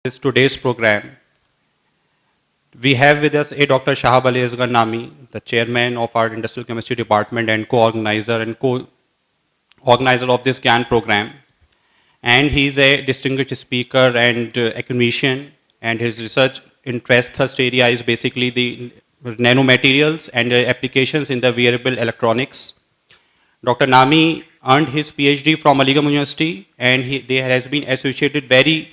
This today's program. We have with us a Dr. Shahab Ali Asghar Nami, the chairman of our Industrial Chemistry Department and co-organizer of this GAN program. And he is a distinguished speaker and academician, and his research interest thrust area is basically the nanomaterials and applications in the wearable electronics. Dr. Nami earned his PhD from Aligarh University, and they has been associated very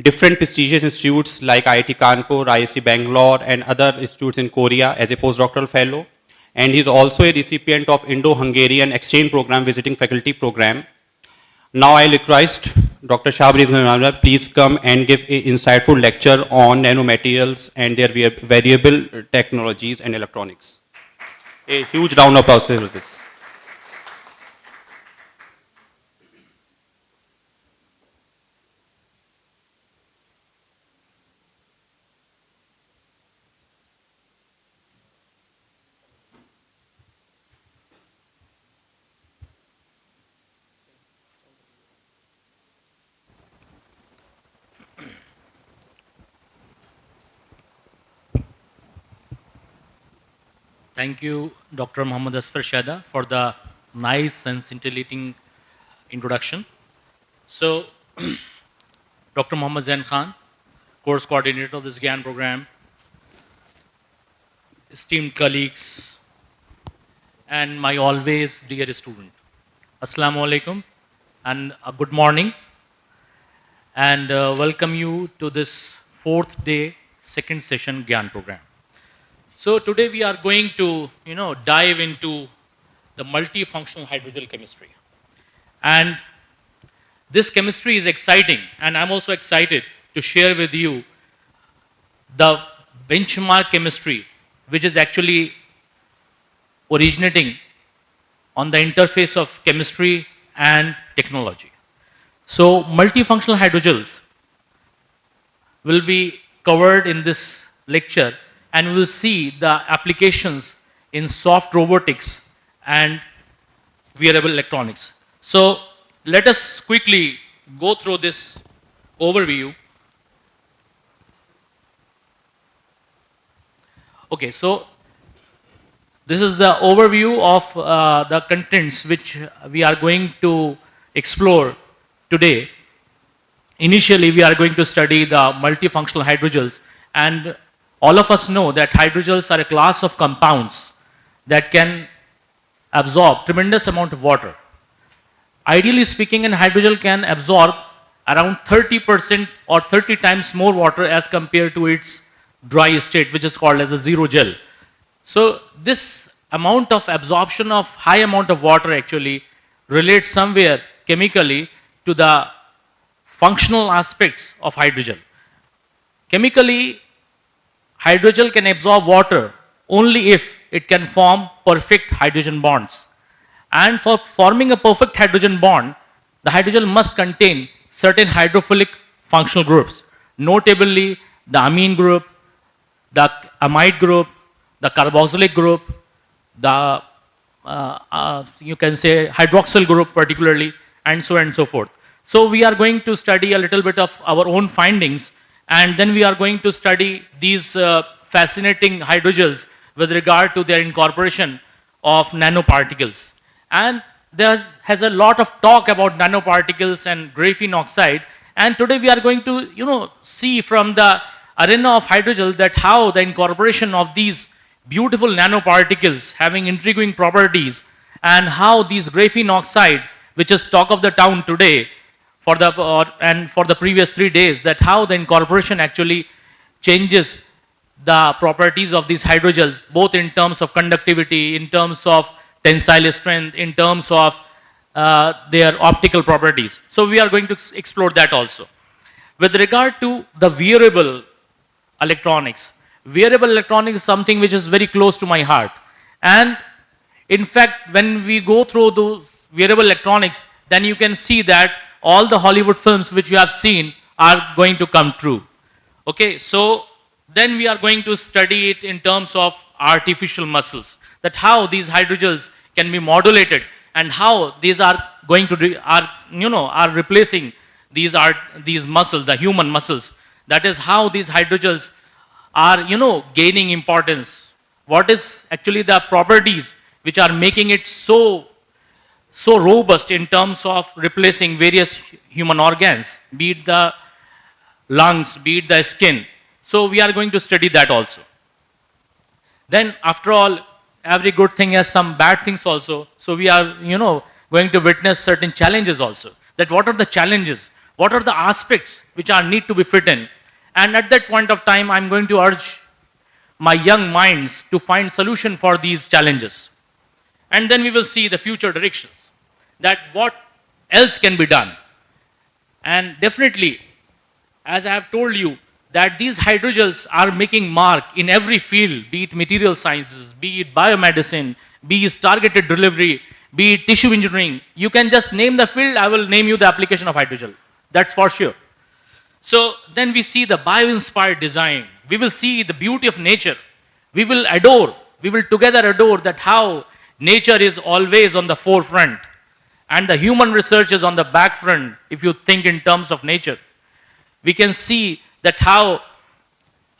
different prestigious institutes like IIT Kanpur, IIC Bangalore, and other institutes in Korea as a postdoctoral fellow. And he's also a recipient of Indo-Hungarian exchange program visiting faculty program. Now I'll request Dr. Shahab, please come and give an insightful lecture on nanomaterials and their variable technologies and electronics. A huge round of applause for this. Thank you, Dr. Muhammad Asfar Shada, for the nice and scintillating introduction. So, Dr. Muhammad Zain Khan, course coordinator of this GAN program, esteemed colleagues, and my always dear student. Assalamu alaikum and a good morning, and welcome you to this fourth day, second session GAN program. So today we are going to, dive into the multifunctional hydrogel chemistry. And this chemistry is exciting, and I'm also excited to share with you the benchmark chemistry, which is actually originating on the interface of chemistry and technology. So multifunctional hydrogels will be covered in this lecture, and we will see the applications in soft robotics and wearable electronics. So let us quickly go through this overview. Okay, so this is the overview of the contents which we are going to explore today. Initially, we are going to study the multifunctional hydrogels, and all of us know that hydrogels are a class of compounds that can absorb tremendous amount of water. Ideally speaking, an hydrogel can absorb around 30% or 30 times more water as compared to its dry state, which is called as a zero gel. So this amount of absorption of high amount of water actually relates somewhere chemically to the functional aspects of hydrogel. Chemically, hydrogel can absorb water only if it can form perfect hydrogen bonds. And for forming a perfect hydrogen bond, the hydrogel must contain certain hydrophilic functional groups, notably the amine group, the amide group, the carboxylic group, the you can say hydroxyl group particularly, and so on and so forth. So we are going to study a little bit of our own findings, and then we are going to study these fascinating hydrogels with regard to their incorporation of nanoparticles. And there has a lot of talk about nanoparticles and graphene oxide, and today we are going to see from the arena of hydrogel that how the incorporation of these beautiful nanoparticles having intriguing properties, and how these graphene oxide, which is talk of the town today, for the previous 3 days, that how the incorporation actually changes the properties of these hydrogels, both in terms of conductivity, in terms of tensile strength, in terms of their optical properties. So we are going to explore that also. With regard to the wearable electronics is something which is very close to my heart. And in fact, when we go through those wearable electronics, then you can see that all the Hollywood films which you have seen are going to come true. Okay, so then we are going to study it in terms of artificial muscles, that how these hydrogels can be modulated and how these are going to are replacing these muscles, the human muscles, That is how these hydrogels are, gaining importance. What is actually the properties which are making it so robust in terms of replacing various human organs, be it the lungs, be it the skin. So we are going to study that also. Then after all, every good thing has some bad things also. So we are, going to witness certain challenges also. That what are the challenges? What are the aspects which are need to be fit in? And at that point of time, I'm going to urge my young minds to find solution for these challenges. And then we will see the future directions, that what else can be done. And definitely, as I have told you, that these hydrogels are making mark in every field, be it material sciences, be it biomedicine, be it targeted delivery, be it tissue engineering. You can just name the field, I will name you the application of hydrogel. That's for sure. So then we see the bio-inspired design. We will see the beauty of nature. We will together adore that how nature is always on the forefront and the human research is on the back front, if you think in terms of nature. We can see that how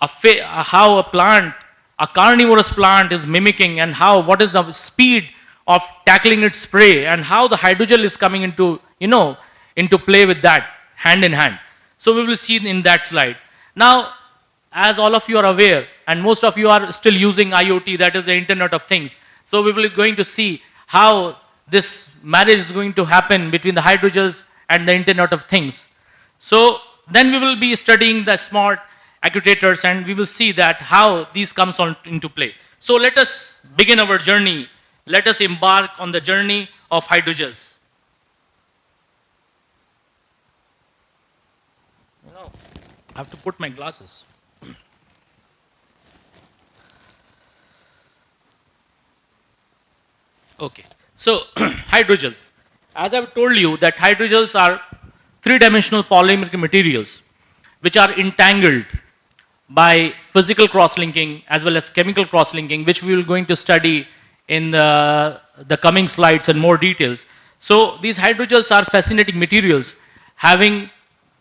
a plant, a carnivorous plant is mimicking, and what is the speed of tackling its prey, and how the hydrogel is coming into play with that hand in hand. So we will see in that slide. Now, as all of you are aware, and most of you are still using IoT, that is the Internet of Things. So we will be going to see how this marriage is going to happen between the hydrogels and the Internet of Things. So then we will be studying the smart actuators, and we will see that how these comes into play. So let us begin our journey. Let us embark on the journey of hydrogels. I have to put my glasses. Okay, so hydrogels. As I've told you that hydrogels are three-dimensional polymeric materials which are entangled by physical cross-linking as well as chemical cross-linking, which we will going to study in the coming slides and more details. So these hydrogels are fascinating materials having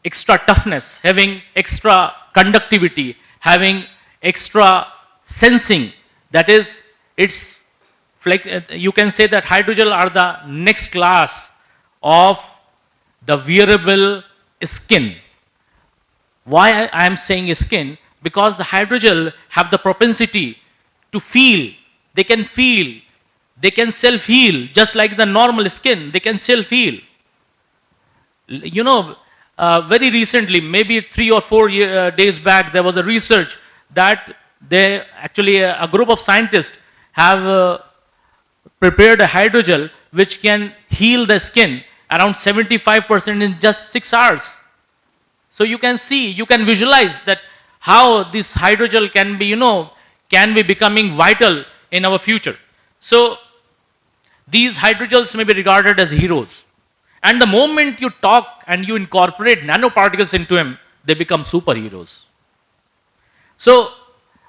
extra toughness, having extra conductivity, having extra sensing. That is, you can say that hydrogel are the next class of the wearable skin. Why I am saying skin? Because the hydrogel have the propensity to feel. They can feel. They can self-heal, just like the normal skin. They can self-heal. Very recently, maybe 3 or 4 days back, there was a research that a group of scientists have prepared a hydrogel which can heal the skin around 75% in just 6 hours. So you can see, you can visualize that how this hydrogel can be becoming vital in our future. So these hydrogels may be regarded as heroes. And the moment you talk and you incorporate nanoparticles into them, they become superheroes. So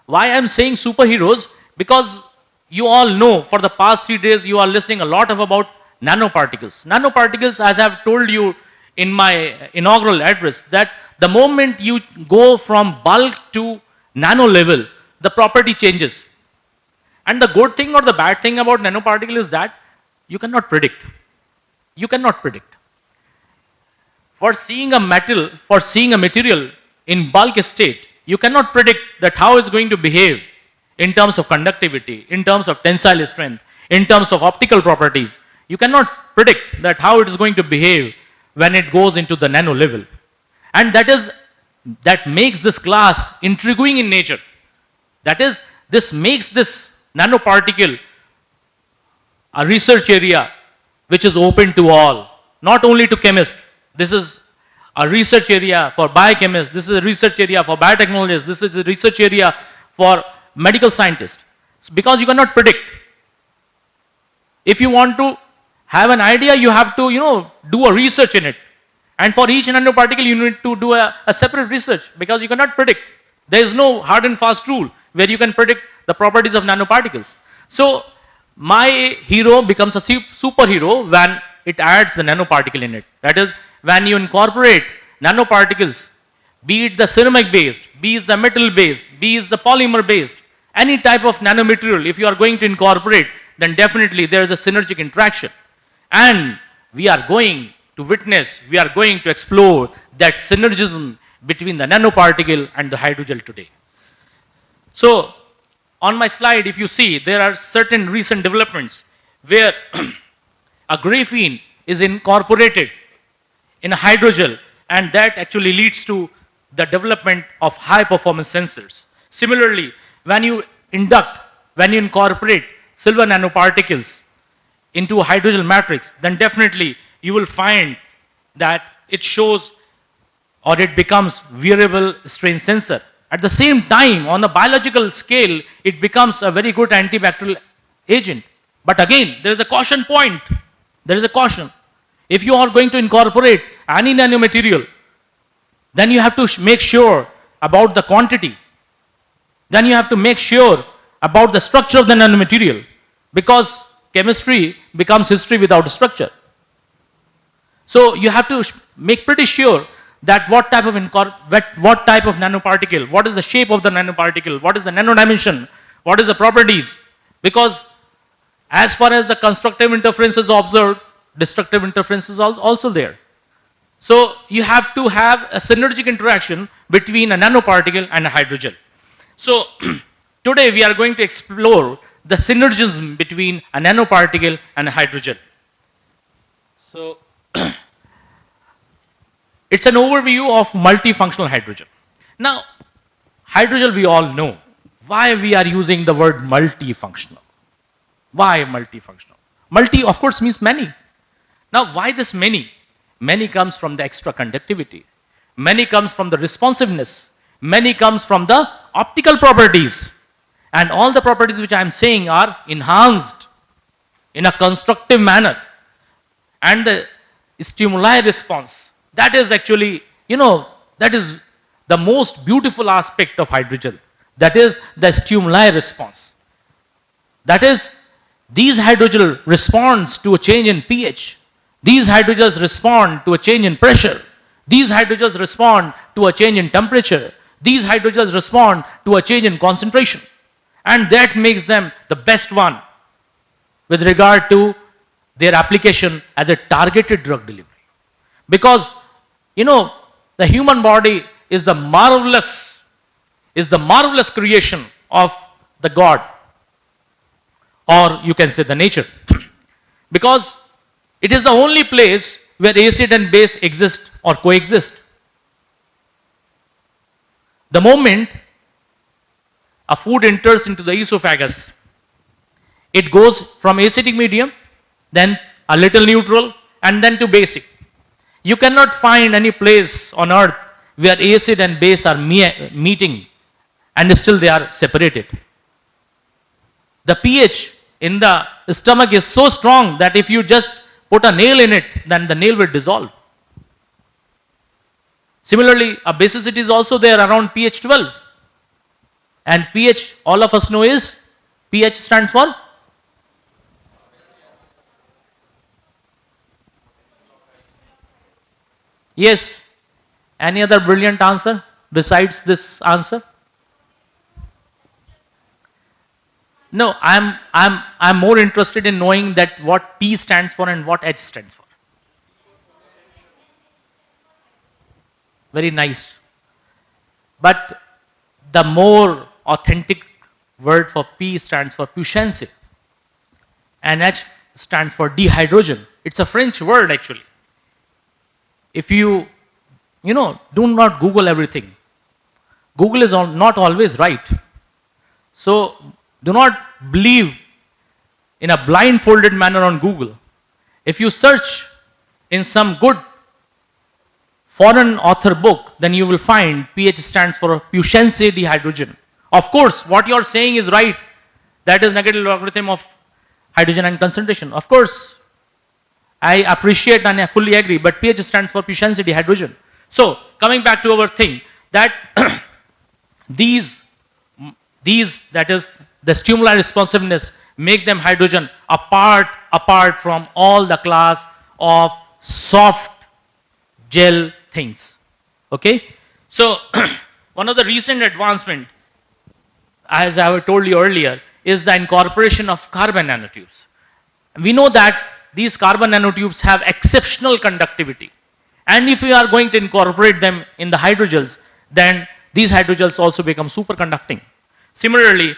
why I'm saying superheroes? Because you all know for the past 3 days you are listening a lot about nanoparticles. Nanoparticles, as I've told you in my inaugural address, that the moment you go from bulk to nano level, the property changes. And the good thing or the bad thing about nanoparticle is that you cannot predict. You cannot predict. For seeing a material in bulk state, you cannot predict that how it's going to behave in terms of conductivity, in terms of tensile strength, in terms of optical properties. You cannot predict that how it is going to behave when it goes into the nano level. And that makes this class intriguing in nature. That is, this makes this nanoparticle a research area which is open to all, not only to chemists. This is a research area for biochemists. This is a research area for biotechnologists. This is a research area for medical scientists. Because you cannot predict. If you want to have an idea, you have to, do a research in it. And for each nanoparticle, you need to do a separate research because you cannot predict. There is no hard and fast rule where you can predict the properties of nanoparticles. So my hero becomes a superhero when it adds the nanoparticle in it. That is, when you incorporate nanoparticles be it the ceramic based, be it the metal based, be it the polymer based, any type of nanomaterial, if you are going to incorporate, then definitely there is a synergic interaction. And we are going to witness, we are going to explore that synergism between the nanoparticle and the hydrogel today. So, on my slide, if you see, there are certain recent developments where a graphene is incorporated in a hydrogel, and that actually leads to the development of high performance sensors. Similarly, when you incorporate silver nanoparticles into a hydrogel matrix, then definitely you will find that it shows or it becomes wearable strain sensor. At the same time, on a biological scale, it becomes a very good antibacterial agent. But again, there is a caution point. There is a caution. If you are going to incorporate any nanomaterial, then you have to make sure about the quantity. Then you have to make sure about the structure of the nanomaterial, because chemistry becomes history without a structure. So you have to make pretty sure that what type of nanoparticle, what is the shape of the nanoparticle, what is the nano dimension, what is the properties, because as far as the constructive interference is observed, destructive interference is also there. So you have to have a synergic interaction between a nanoparticle and a hydrogel. So today we are going to explore the synergism between a nanoparticle and a hydrogel. So it's an overview of multifunctional hydrogel. Now, hydrogel we all know. Why we are using the word multifunctional? Why multifunctional? Multi, of course, means many. Now, why this many? Many comes from the extra conductivity. Many comes from the responsiveness. Many comes from the optical properties. And all the properties which I am saying are enhanced in a constructive manner. And the stimuli response, that is actually, that is the most beautiful aspect of hydrogel. That is the stimuli response. That is, these hydrogel responds to a change in pH. These hydrogels respond to a change in pressure. These hydrogels respond to a change in temperature. These hydrogels respond to a change in concentration. And that makes them the best one with regard to their application as a targeted drug delivery. Because, the human body is the marvelous creation of the God, or you can say the nature. Because it is the only place where acid and base exist or coexist. The moment a food enters into the esophagus, it goes from acidic medium, then a little neutral, and then to basic. You cannot find any place on earth where acid and base are meeting and still they are separated. The pH in the stomach is so strong that if you just put a nail in it, then the nail will dissolve. Similarly, a basicity is also there around pH 12. And pH, all of us know, is pH stands for yes. Any other brilliant answer besides this answer? No, I'm more interested in knowing that what P stands for and what H stands for. Very nice. But the more authentic word for P stands for puissance, and H stands for dehydrogen. It's a French word actually. If you do not Google everything. Google is not always right. So do not believe in a blindfolded manner on Google. If you search in some good foreign author book, then you will find pH stands for puissance dehydrogen. Of course, what you are saying is right. That is negative logarithm of hydrogen and concentration. Of course, I appreciate and I fully agree, but pH stands for puissance dehydrogen. So, coming back to our thing, that these, that is, the stimuli responsiveness make them hydrogen apart from all the class of soft gel things. Okay? So one of the recent advancement, as I have told you earlier, is the incorporation of carbon nanotubes. We know that these carbon nanotubes have exceptional conductivity. And if we are going to incorporate them in the hydrogels, then these hydrogels also become superconducting. Similarly,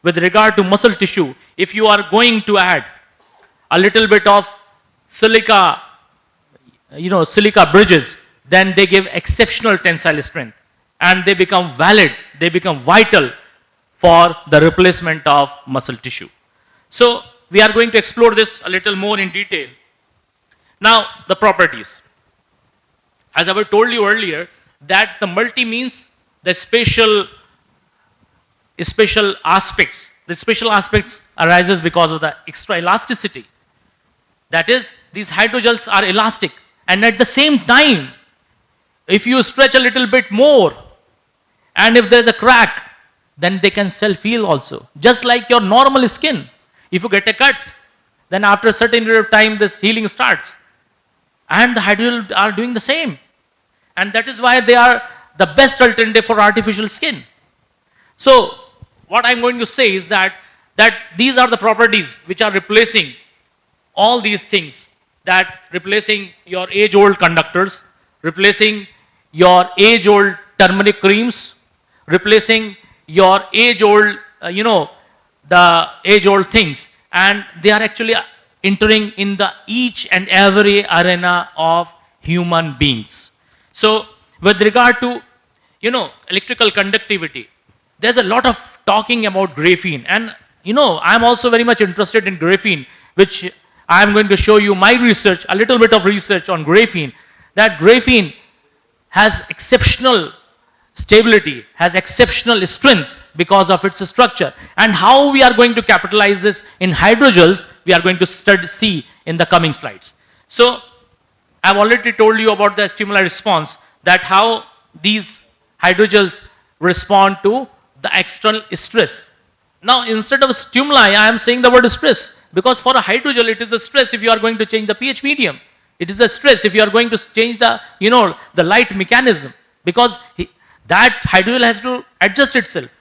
with regard to muscle tissue, if you are going to add a little bit of silica, silica bridges, then they give exceptional tensile strength and they become valid, they become vital for the replacement of muscle tissue. So we are going to explore this a little more in detail. Now, the properties. As I told you earlier, that the multi means the spatial aspects. The spatial aspects arises because of the extra elasticity. That is, these hydrogels are elastic, and at the same time, if you stretch a little bit more, and if there is a crack, then they can self-heal also. Just like your normal skin. If you get a cut, then after a certain period of time, this healing starts. And the hydrogels are doing the same. And that is why they are the best alternative for artificial skin. So, what I'm going to say is that these are the properties which are replacing all these things, that replacing your age-old conductors, replacing your age-old turmeric creams, replacing your age-old, the age-old things, and they are actually entering in the each and every arena of human beings. So, with regard to, electrical conductivity, there's a lot of talking about graphene, and I'm also very much interested in graphene, which I'm going to show you my research, a little bit of research on graphene, that graphene has exceptional stability, has exceptional strength because of its structure. And how we are going to capitalize this in hydrogels, we are going to see in the coming slides. So, I've already told you about the stimuli response, that how these hydrogels respond to the external stress. Now, instead of stimuli, I am saying the word stress, because for a hydrogel, it is a stress if you are going to change the pH medium. It is a stress if you are going to change the, the light mechanism, because that hydrogel has to adjust itself.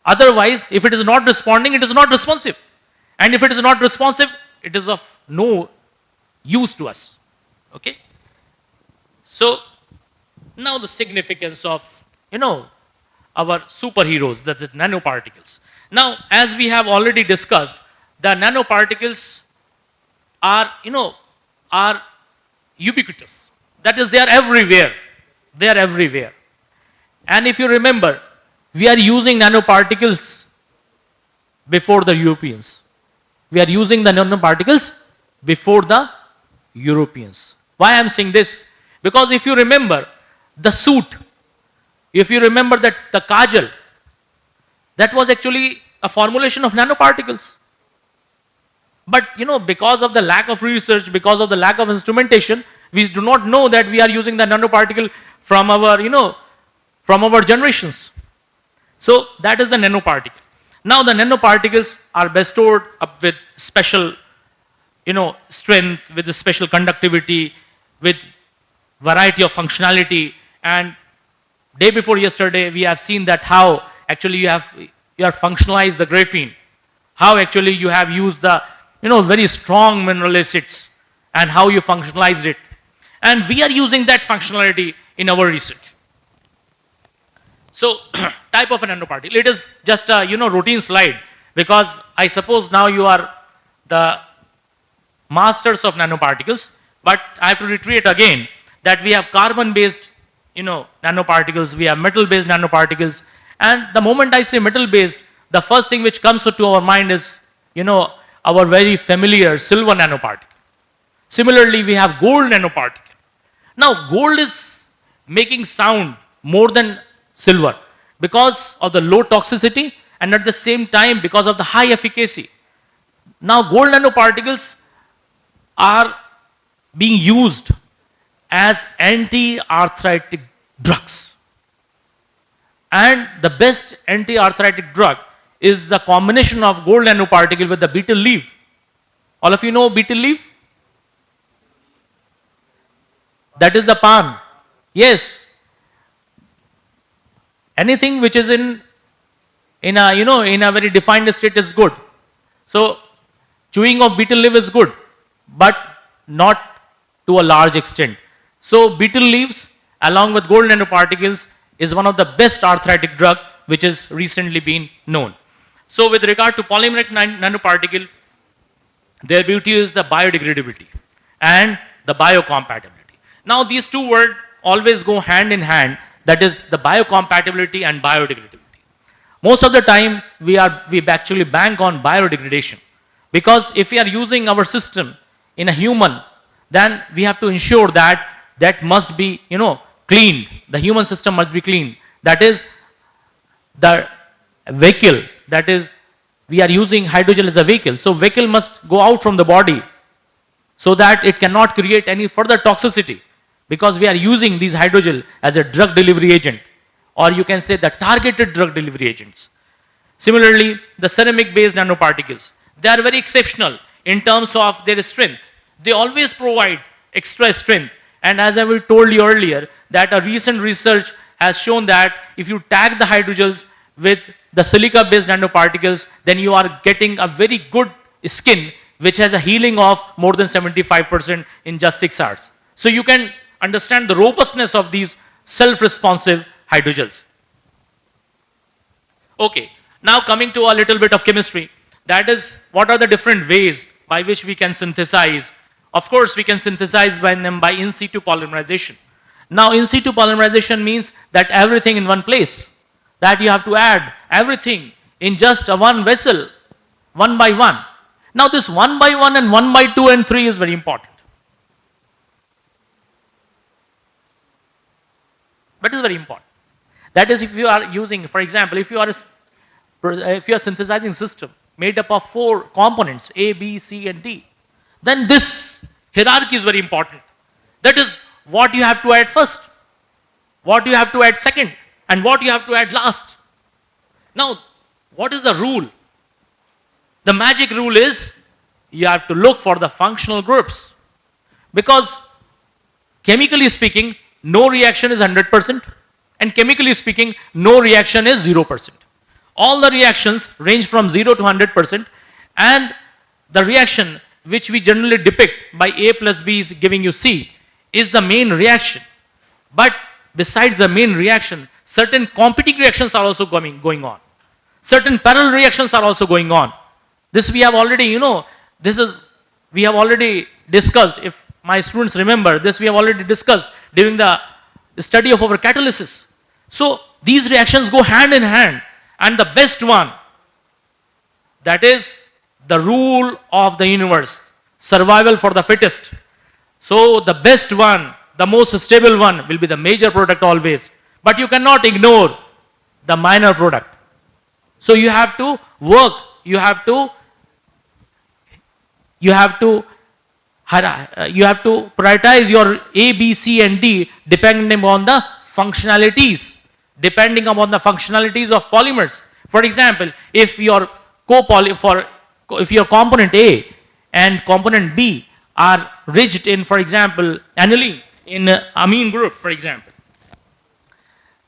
Otherwise, if it is not responding, it is not responsive. And if it is not responsive, it is of no use to us. Okay? So, now the significance of, our superheroes, that is nanoparticles. Now, as we have already discussed, the nanoparticles are, are ubiquitous. That is, they are everywhere. They are everywhere. And if you remember, we are using nanoparticles before the Europeans. We are using the nanoparticles before the Europeans. Why I am saying this? Because if you remember the suit, if you remember that the kajal, that was actually a formulation of nanoparticles. But because of the lack of research, because of the lack of instrumentation, we do not know that we are using the nanoparticle from our, from our generations. So that is the nanoparticle. Now the nanoparticles are bestowed up with special, strength, with the special conductivity, with variety of functionality. And day before yesterday, we have seen that how actually you have functionalized the graphene, how actually you have used the very strong mineral acids, and how you functionalized it. And we are using that functionality in our research. So, type of a nanoparticle. It is just a routine slide, because I suppose now you are the masters of nanoparticles. But I have to reiterate again that we have carbon-based nanoparticles, we have metal-based nanoparticles. And the moment I say metal-based, the first thing which comes to our mind is our very familiar silver nanoparticle. Similarly, we have gold nanoparticle. Now, gold is making sound more than silver because of the low toxicity, and at the same time because of the high efficacy. Now, gold nanoparticles are being used as anti-arthritic drugs. And the best anti-arthritic drug is the combination of gold nanoparticle with the betel leaf. All of you know betel leaf? That is the palm. Yes, anything which is in a in a very defined state is good. So chewing of betel leaf is good, but not to a large extent. So betel leaves along with gold nanoparticles is one of the best arthritic drug which has recently been known. So with regard to polymeric nanoparticle, their beauty is the biodegradability and the biocompatibility. Now these two words always go hand in hand, that is the biocompatibility and biodegradability. Most of the time we actually bank on biodegradation, because if we are using our system in a human, then we have to ensure that that must be cleaned. The human system must be cleaned. That is the vehicle, that is we are using hydrogel as a vehicle. So vehicle must go out from the body so that it cannot create any further toxicity, because we are using these hydrogel as a drug delivery agent, or you can say the targeted drug delivery agents. Similarly, the ceramic based nanoparticles, they are very exceptional in terms of their strength. They always provide extra strength, and as I told you earlier, that a recent research has shown that if you tag the hydrogels with the silica based nanoparticles, then you are getting a very good skin which has a healing of more than 75% in just 6 hours. So you can understand the robustness of these self-responsive hydrogels. Okay, now coming to a little bit of chemistry, that is what are the different ways by which we can synthesize. Of course, we can synthesize by in situ polymerization. Now in situ polymerization means that everything in one place, that you have to add everything in just a one vessel, one by one. Now this 1 by 1 and 1 by 2 and 3 is very important. That is very important. That is, if you are using, for example, if you are synthesizing system made up of 4 components, A, B, C and D, then this hierarchy is very important. That is what you have to add first, what you have to add second, and what you have to add last. Now, what is the rule? The magic rule is you have to look for the functional groups, because chemically speaking, no reaction is 100%, and chemically speaking, no reaction is 0%. All the reactions range from 0 to 100%, and the reaction which we generally depict by A plus B is giving you C is the main reaction. But besides the main reaction, certain competing reactions are also going on. Certain parallel reactions are also going on. This we have already, we have already discussed. If my students remember, this we have already discussed during the study of our catalysis. So these reactions go hand in hand, and the best one, that is the rule of the universe, survival for the fittest. So the best one, the most stable one will be the major product always, but you cannot ignore the minor product. So you have to work, you have to prioritize your A, B, C and D depending on the functionalities, of polymers. For example, if your component A and component B are rigid in, for example, aniline in amine group, for example,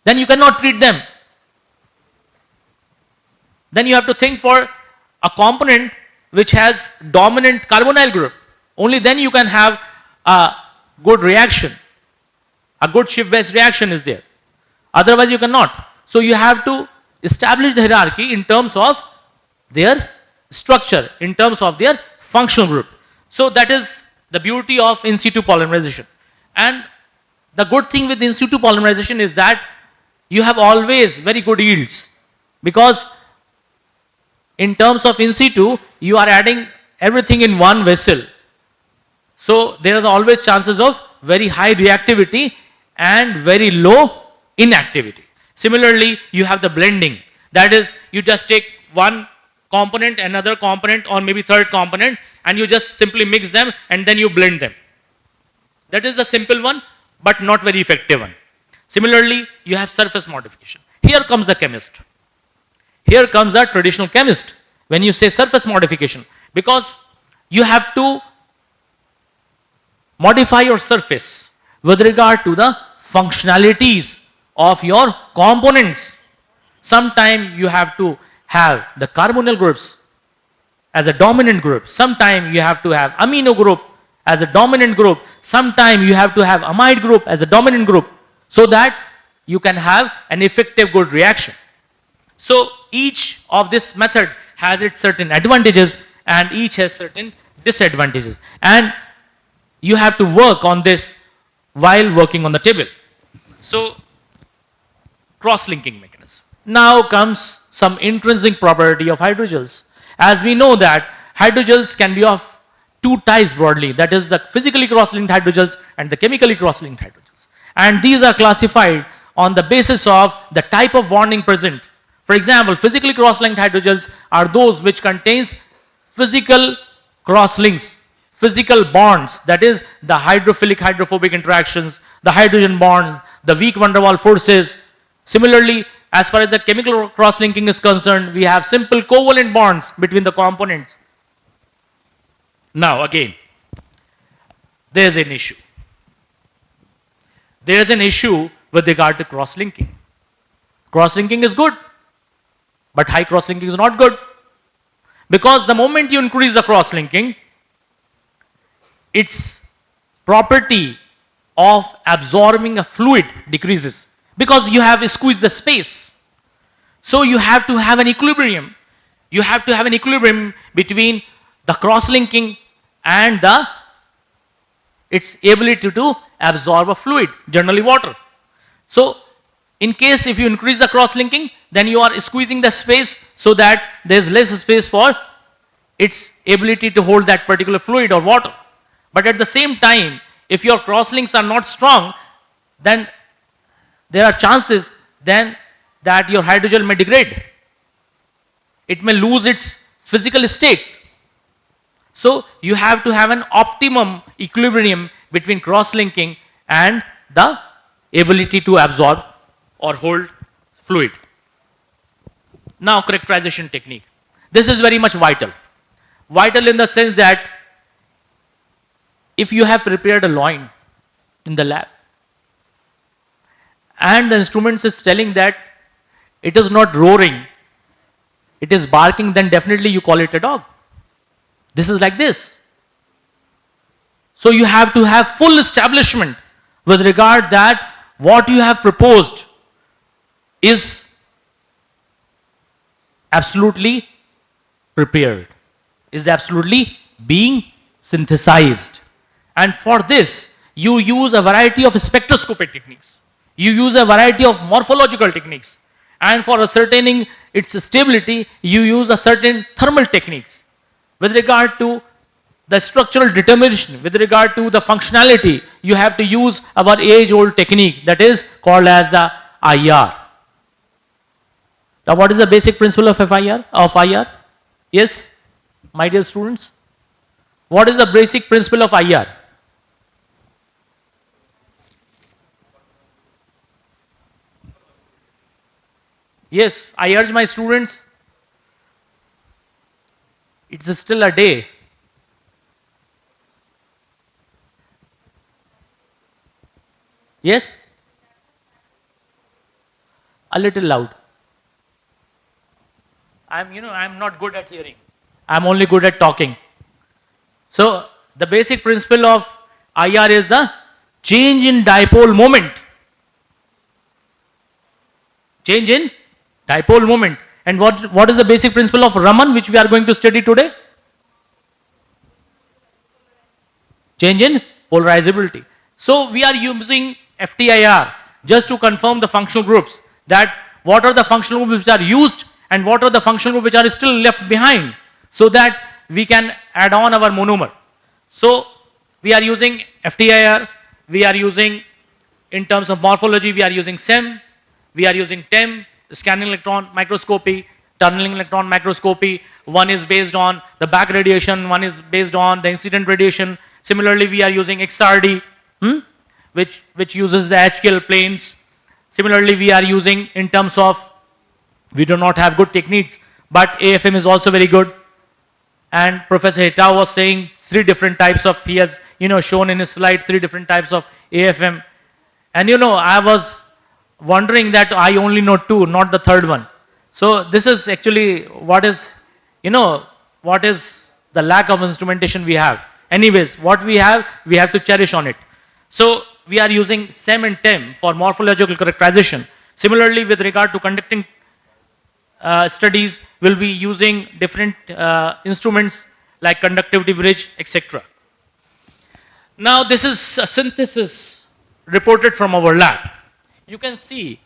then you cannot treat them. Then you have to think for a component which has dominant carbonyl group. Only then you can have a good reaction. A good shift-based reaction is there. Otherwise you cannot. So you have to establish the hierarchy in terms of their structure, in terms of their functional group. So that is the beauty of in situ polymerization. And the good thing with in situ polymerization is that you have always very good yields, because in terms of in situ, you are adding everything in one vessel. So there is always chances of very high reactivity and very low inactivity. Similarly, you have the blending. That is, you just take one component, another component, or maybe third component, and you just simply mix them and then you blend them. That is the simple one, but not very effective one. Similarly, you have surface modification. Here comes the chemist. Here comes a traditional chemist when you say surface modification, because you have to modify your surface with regard to the functionalities of your components. Sometimes you have to have the carbonyl groups as a dominant group. Sometimes you have to have amino group as a dominant group. Sometimes you have to have amide group as a dominant group, so that you can have an effective good reaction. So each of this method has its certain advantages and each has certain disadvantages, and you have to work on this while working on the table. So cross-linking mechanism. Now comes some intrinsic property of hydrogels. As we know that hydrogels can be of two types broadly, that is the physically cross-linked hydrogels and the chemically cross-linked hydrogels. And these are classified on the basis of the type of bonding present. For example, physically cross-linked hydrogels are those which contains physical cross-links, physical bonds, that is the hydrophilic hydrophobic interactions, the hydrogen bonds, the weak van der Waals forces. Similarly, as far as the chemical cross-linking is concerned, we have simple covalent bonds between the components. Now again, there is an issue. There is an issue with regard to cross-linking. Cross-linking is good, but high cross-linking is not good. Because the moment you increase the cross-linking, its property of absorbing a fluid decreases, because you have squeezed the space. So you have to have an equilibrium. You have to have an equilibrium between the cross-linking and its ability to absorb a fluid, generally water. So in case if you increase the cross-linking, then you are squeezing the space so that there is less space for its ability to hold that particular fluid or water. But at the same time, if your cross-links are not strong, then there are chances then that your hydrogel may degrade. It may lose its physical state. So you have to have an optimum equilibrium between cross-linking and the ability to absorb or hold fluid. Now characterization technique. This is very much vital. Vital in the sense that if you have prepared a loin in the lab and the instruments is telling that it is not roaring, it is barking, then definitely you call it a dog. This is like this. So you have to have full establishment with regard that what you have proposed is absolutely prepared, is absolutely being synthesized. And for this, you use a variety of spectroscopic techniques. You use a variety of morphological techniques. And for ascertaining its stability, you use a certain thermal techniques. With regard to the structural determination, with regard to the functionality, you have to use our age-old technique that is called as the IR. Now what is the basic principle of IR? Yes, my dear students? What is the basic principle of IR? Yes, I urge my students, it's still a day. Yes? A little loud. I'm not good at hearing. I'm only good at talking. So the basic principle of IR is the change in dipole moment. Change in dipole moment. And what is the basic principle of Raman which we are going to study today? Change in polarizability. So we are using FTIR just to confirm the functional groups, that what are the functional groups which are used and what are the functional groups which are still left behind, so that we can add on our monomer. So we are using FTIR, we are using, in terms of morphology, we are using SEM, we are using TEM, scanning electron microscopy, tunneling electron microscopy. One is based on the back radiation, one is based on the incident radiation. Similarly, we are using XRD, which uses the HKL planes. Similarly, we are using, in terms of, we do not have good techniques, but AFM is also very good. And Professor Hita was saying 3 different types of, he has shown in his slide 3 different types of AFM. And I was wondering that I only know two, not the third one. So this is actually you know, what is the lack of instrumentation we have. Anyways, what we have to cherish on it. So we are using SEM and TEM for morphological characterization. Similarly, with regard to conducting studies, we'll be using different instruments like conductivity bridge, etc. Now this is a synthesis reported from our lab. You can see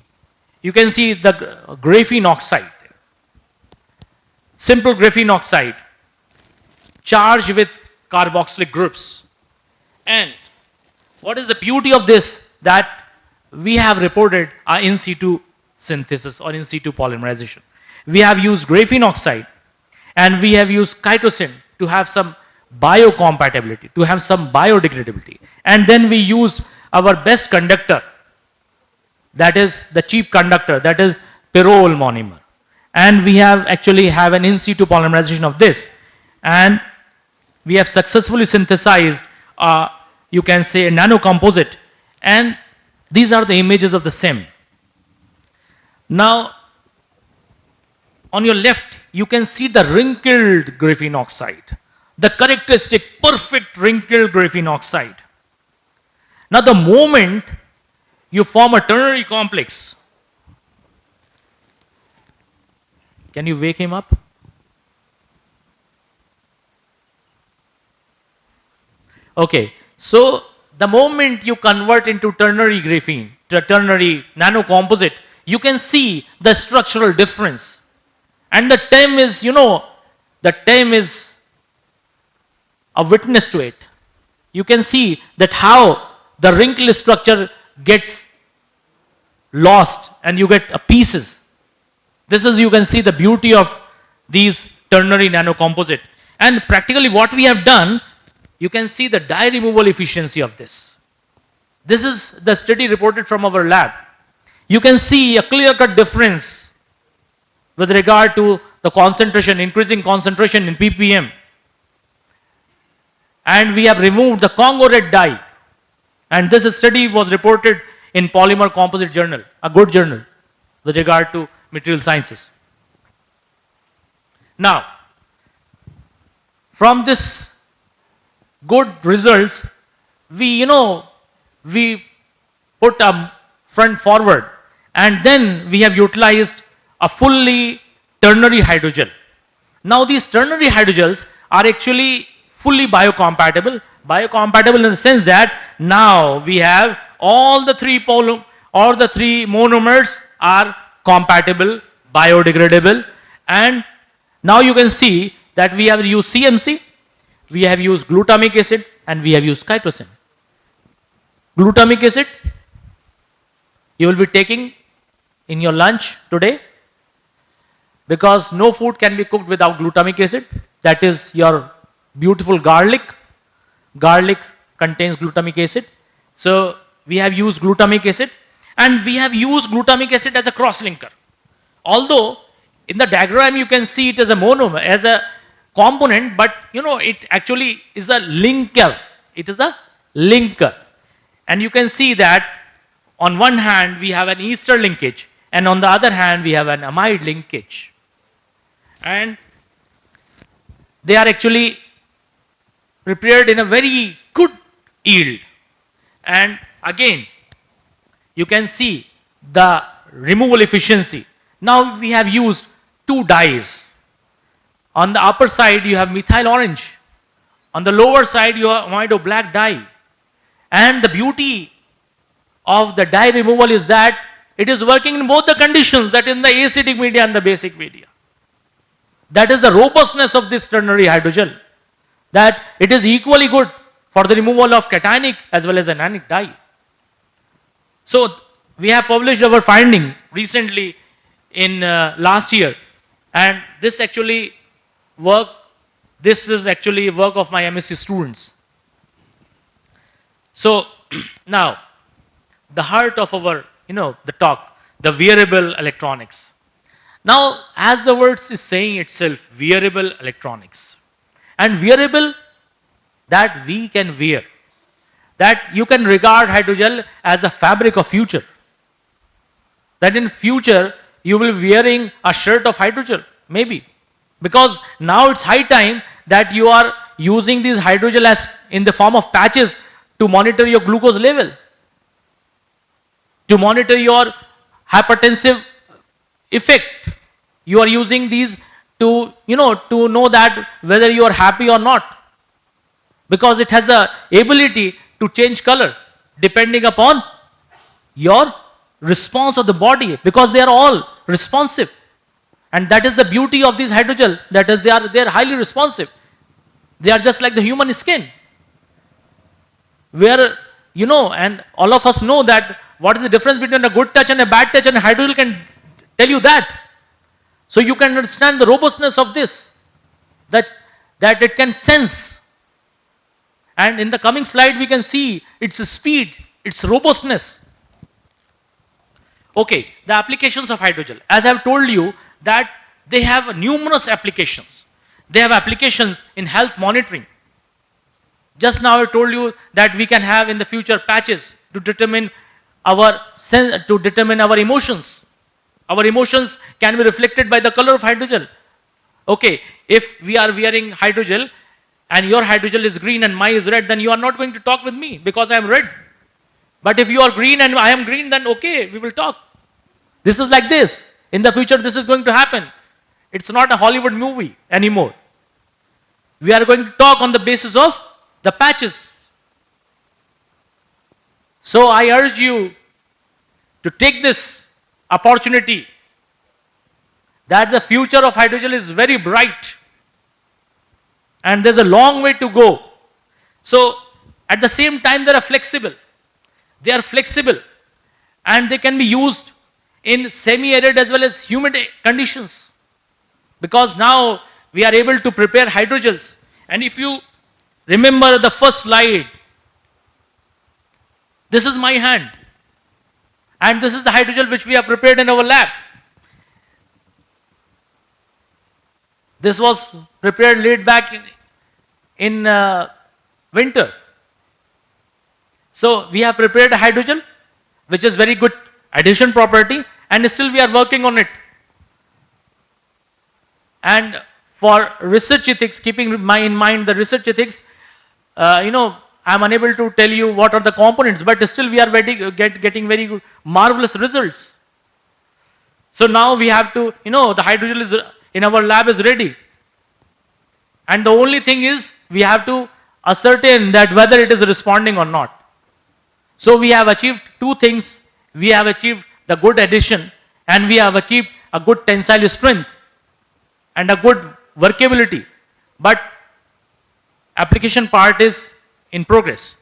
the graphene oxide, simple graphene oxide charged with carboxylic groups. And what is the beauty of this? That we have reported our in situ synthesis or in situ polymerization. We have used graphene oxide and we have used chitosan to have some biocompatibility, to have some biodegradability. And then we use our best conductor, that is the cheap conductor, that is pyrrole monomer. And we have an in situ polymerization of this. And we have successfully synthesized, you can say, a nanocomposite. And these are the images of the SEM. Now, on your left, you can see the wrinkled graphene oxide, the characteristic, perfect wrinkled graphene oxide. Now, the moment you form a ternary complex, can you wake him up? Okay, so the moment you convert into ternary graphene, ternary nanocomposite, you can see the structural difference. And the TEM is, the TEM is a witness to it. You can see that how the wrinkle structure gets lost and you get pieces. This is, you can see the beauty of these ternary nanocomposite. And practically what we have done, you can see the dye removal efficiency of this. This is the study reported from our lab. You can see a clear-cut difference with regard to the concentration, increasing concentration in ppm. And we have removed the Congo red dye. And this study was reported in Polymer Composite Journal, a good journal with regard to material sciences. Now, from this good results, we put a front forward, and then we have utilized a fully ternary hydrogel. Now these ternary hydrogels are actually fully biocompatible. Biocompatible in the sense that now we have all the three monomers are compatible, biodegradable, and now you can see that we have used CMC, we have used glutamic acid, and we have used chitosan. Glutamic acid you will be taking in your lunch today, because no food can be cooked without glutamic acid. That is your beautiful garlic. Garlic contains glutamic acid. So we have used glutamic acid, and we have used glutamic acid as a cross-linker. Although in the diagram you can see it as a monomer, as a component, but it actually is a linker. It is a linker. And you can see that on one hand we have an ester linkage, and on the other hand we have an amide linkage. And they are actually prepared in a very good yield. And again, you can see the removal efficiency. Now we have used two dyes. On the upper side you have methyl orange. On the lower side you have amido black dye. And the beauty of the dye removal is that it is working in both the conditions, that in the acidic media and the basic media. That is the robustness of this ternary hydrogel, that it is equally good for the removal of cationic as well as anionic dye. So we have published our finding recently in last year, and this is actually work of my MSc students. So now the heart of our the talk, the wearable electronics. Now, as the word is saying itself, wearable electronics, and wearable, that we can wear. that you can regard hydrogel as a fabric of future. That in future you will be wearing a shirt of hydrogel, maybe. Because now it's high time that you are using these hydrogel as in the form of patches to monitor your glucose level, to monitor your hypertensive effect. You are using these to, to know that whether you are happy or not. Because it has the ability to change color depending upon your response of the body, because they are all responsive. And that is the beauty of these hydrogel, that is they are highly responsive. They are just like the human skin. Where, and all of us know that what is the difference between a good touch and a bad touch, and hydrogel can tell you that. So you can understand the robustness of this, that it can sense. And in the coming slide we can see its speed, its robustness. Okay, the applications of hydrogel. As I have told you that they have numerous applications. They have applications in health monitoring. Just now I told you that we can have in the future patches to determine our emotions. Our emotions can be reflected by the color of hydrogel. Okay, if we are wearing hydrogel and your hydrogel is green and mine is red, then you are not going to talk with me because I am red. But if you are green and I am green, then okay, we will talk. This is like this. In the future, this is going to happen. It's not a Hollywood movie anymore. We are going to talk on the basis of the patches. So I urge you to take this opportunity, that the future of hydrogel is very bright and there's a long way to go. So at the same time they are flexible. They are flexible and they can be used in semi-arid as well as humid conditions, because now we are able to prepare hydrogels. And if you remember the first slide, this is my hand and this is the hydrogel which we have prepared in our lab. This was prepared late back in winter. So we have prepared a hydrogel which is very good adhesion property, and still we are working on it. And for research ethics, keeping in mind the research ethics, I am unable to tell you what are the components, but still we are getting very good, marvelous results. So now we have to, the hydrogel is in our lab is ready. And the only thing is we have to ascertain that whether it is responding or not. So we have achieved two things. We have achieved the good adhesion and we have achieved a good tensile strength and a good workability. But application part is in progress.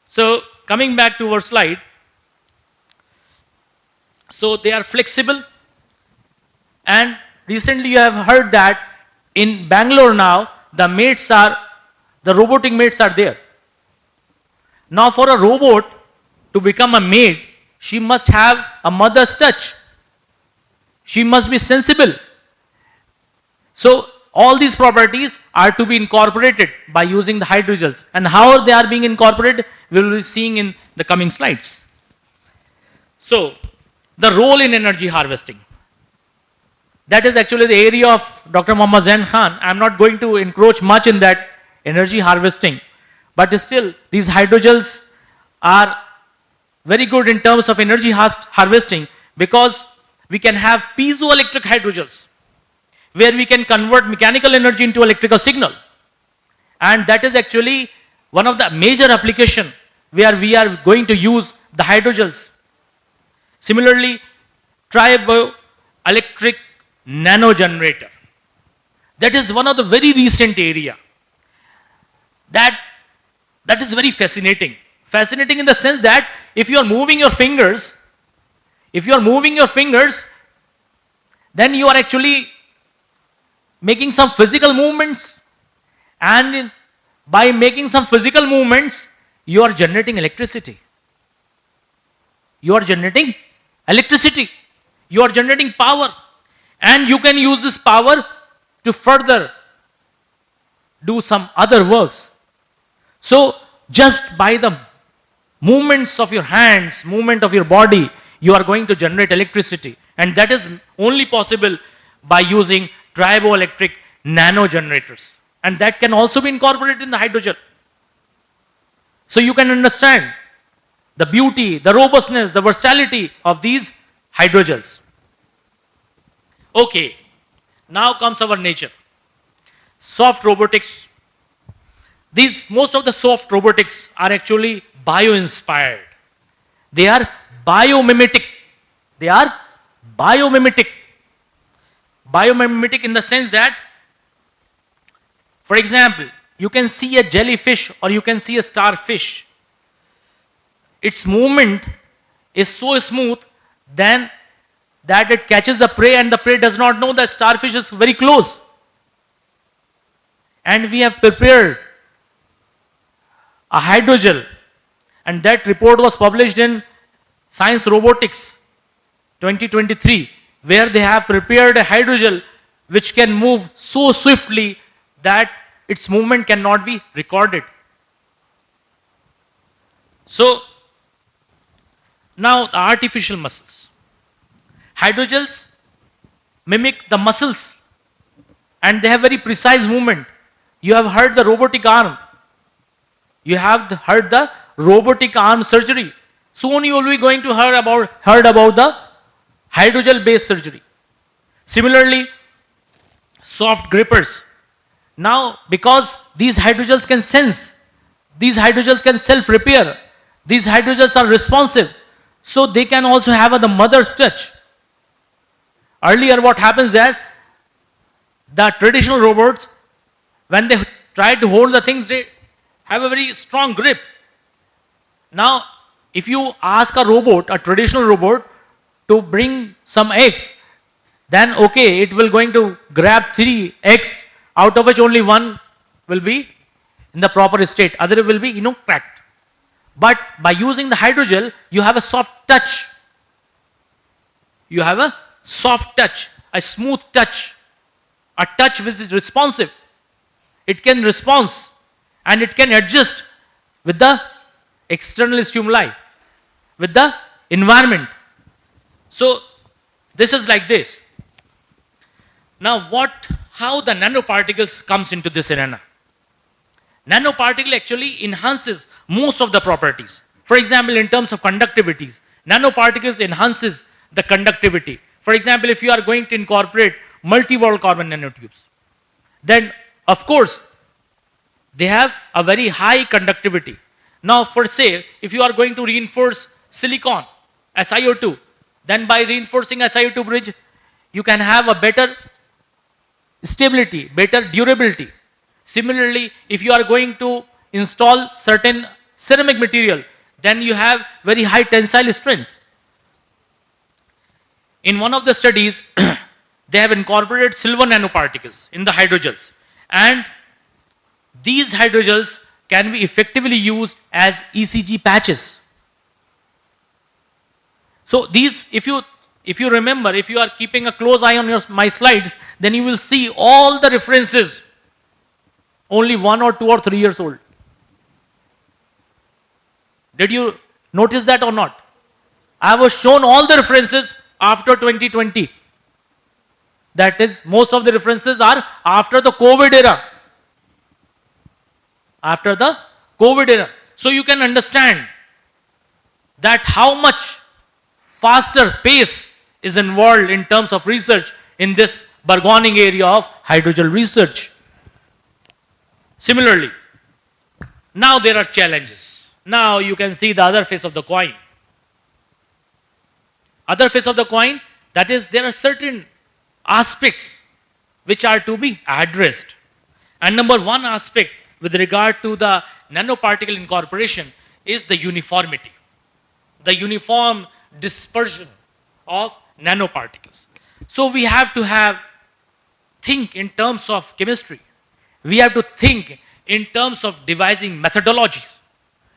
So coming back to our slide. So they are flexible, and recently you have heard that in Bangalore now the robotic mates are there. Now for a robot to become a maid, she must have a mother's touch. She must be sensible. So all these properties are to be incorporated by using the hydrogels, and how they are being incorporated we will be seeing in the coming slides. So the role in energy harvesting. That is actually the area of Dr. Mohammad Zain Khan. I am not going to encroach much in that energy harvesting, but still these hydrogels are very good in terms of energy harvesting, because we can have piezoelectric hydrogels where we can convert mechanical energy into electrical signal, and that is actually one of the major application where we are going to use the hydrogels. Similarly, triboelectric nano generator, that is one of the very recent area that is very fascinating in the sense that if you are moving your fingers, then you are actually making some physical movements, and by making some physical movements you are generating electricity. You are generating power, and you can use this power to further do some other works. So just by the movements of your hands, movement of your body, you are going to generate electricity. And that is only possible by using triboelectric nano generators. And that can also be incorporated in the hydrogel. So you can understand the beauty, the robustness, the versatility of these hydrogels. Okay, now comes our nature. Soft robotics. Most of the soft robotics are actually bio-inspired. They are biomimetic. They are biomimetic. Biomimetic in the sense that, for example, you can see a jellyfish or you can see a starfish. Its movement is so smooth then that it catches the prey and the prey does not know that starfish is very close. And we have prepared a hydrogel, and that report was published in Science Robotics 2023, where they have prepared a hydrogel which can move so swiftly that its movement cannot be recorded. So now the artificial muscles. Hydrogels mimic the muscles and they have very precise movement. You have heard the robotic arm. You have heard the robotic arm surgery. Soon you will be going to heard about the hydrogel based surgery. Similarly, soft grippers. Now, because these hydrogels can sense, these hydrogels can self-repair, these hydrogels are responsive, so they can also have the mother's touch. Earlier, what happens that the traditional robots, when they try to hold the things, they have a very strong grip. Now, if you ask a robot, a traditional robot, to bring some eggs, then okay, it will going to grab 3 eggs, out of which only one will be in the proper state, other will be cracked. But by using the hydrogel, you have a soft touch. You have a soft touch, a smooth touch, a touch which is responsive. It can respond and it can adjust with the external stimuli, with the environment. So this is like this. Now how the nanoparticles comes into this arena? Nanoparticle actually enhances most of the properties. For example, in terms of conductivities, nanoparticles enhances the conductivity. For example, if you are going to incorporate multi-wall carbon nanotubes, then of course they have a very high conductivity. Now for say, if you are going to reinforce silicon, SiO2, then by reinforcing SiO2 bridge, you can have a better stability, better durability. Similarly, if you are going to install certain ceramic material, then you have very high tensile strength. In one of the studies, they have incorporated silver nanoparticles in the hydrogels, and these hydrogels can be effectively used as ECG patches. So these, if you remember, if you are keeping a close eye on my slides, then you will see all the references only 1 or 2 or 3 years old. Did you notice that or not? I was shown all the references after 2020. That is, most of the references are after the COVID era. After the COVID era. So you can understand that how much faster pace is involved in terms of research in this burgeoning area of hydrogel research. Similarly, now there are challenges. Now you can see the other face of the coin. Other face of the coin, that is, there are certain aspects which are to be addressed. And number one aspect with regard to the nanoparticle incorporation is the uniformity, the uniform dispersion of nanoparticles. So we have to think in terms of chemistry. We have to think in terms of devising methodologies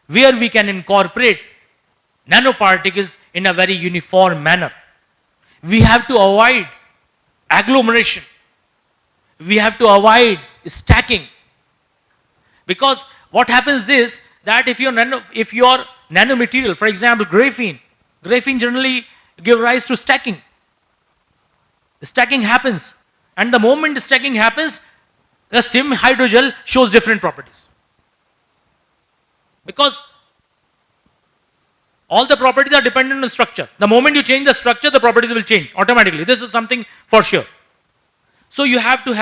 where we can incorporate nanoparticles in a very uniform manner. We have to avoid agglomeration. We have to avoid stacking. Because what happens is that if your nanomaterial, for example, graphene generally give rise to stacking. Stacking happens, and the moment stacking happens, the same hydrogel shows different properties. Because all the properties are dependent on the structure. The moment you change the structure, the properties will change automatically. This is something for sure. So you have to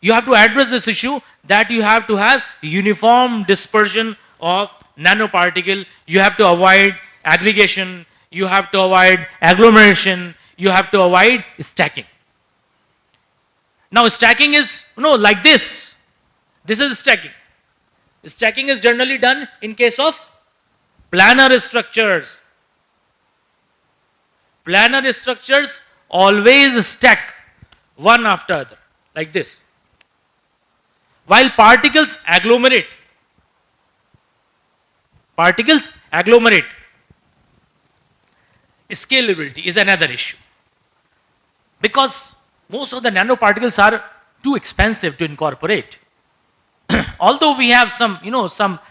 address this issue, that you have to have uniform dispersion of nanoparticle. You have to avoid aggregation, you have to avoid agglomeration, you have to avoid stacking. Now stacking is like this. This is stacking. Stacking is generally done in case of planar structures. Planar structures always stack one after other, like this. While particles agglomerate, scalability is another issue. Because most of the nanoparticles are too expensive to incorporate. Although we have some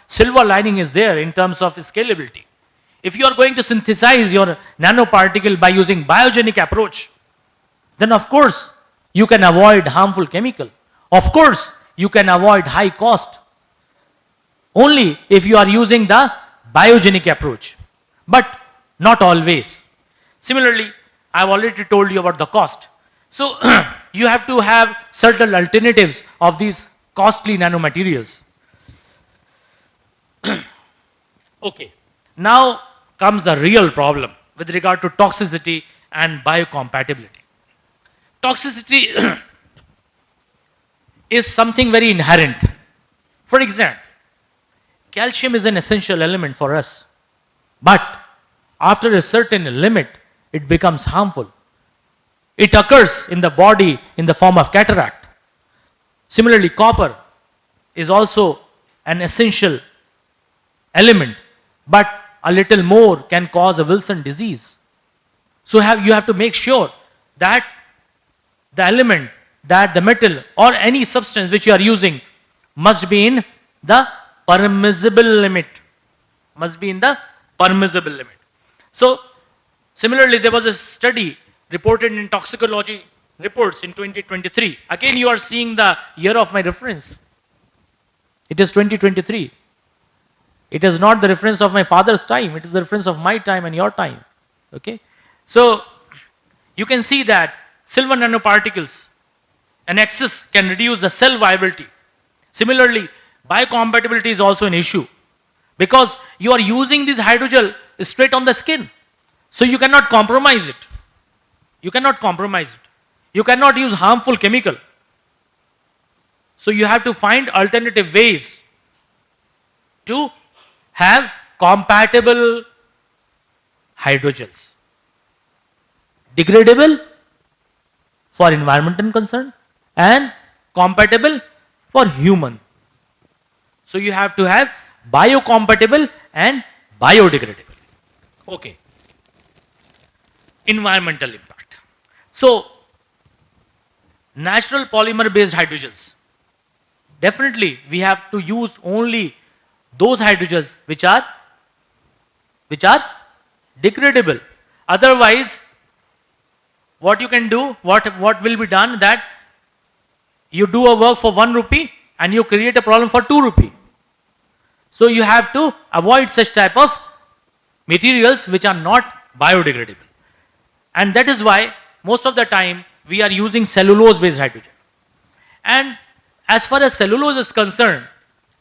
silver lining is there in terms of scalability. If you are going to synthesize your nanoparticle by using biogenic approach, then of course you can avoid harmful chemical. Of course you can avoid high cost. Only if you are using the biogenic approach, but not always. Similarly, I have already told you about the cost. So you have to have certain alternatives of these costly nanomaterials. Okay, now comes the real problem with regard to toxicity and biocompatibility. Toxicity is something very inherent. For example, calcium is an essential element for us, but after a certain limit, it becomes harmful. It occurs in the body in the form of cataract. Similarly, copper is also an essential element, but a little more can cause a Wilson disease. So you have to make sure that the element, that the metal or any substance which you are using must be in the permissible limit. So similarly, there was a study reported in toxicology reports in 2023. Again, you are seeing the year of my reference. It is 2023. It is not the reference of my father's time. It is the reference of my time and your time. Okay. So you can see that silver nanoparticles, an excess can reduce the cell viability. Similarly, biocompatibility is also an issue, because you are using this hydrogel straight on the skin. So you cannot compromise it. You cannot use harmful chemical. So you have to find alternative ways to have compatible hydrogels. Degradable for environmental concern and compatible for human. So you have to have biocompatible and biodegradable. Okay. Environmental impact. So natural polymer based hydrogels, definitely we have to use only those hydrogels which are degradable. Otherwise, what you can do, what will be done, that you do a work for 1 rupee and you create a problem for 2 rupee. So you have to avoid such type of materials which are not biodegradable. And that is why most of the time we are using cellulose based hydrogen. And as far as cellulose is concerned,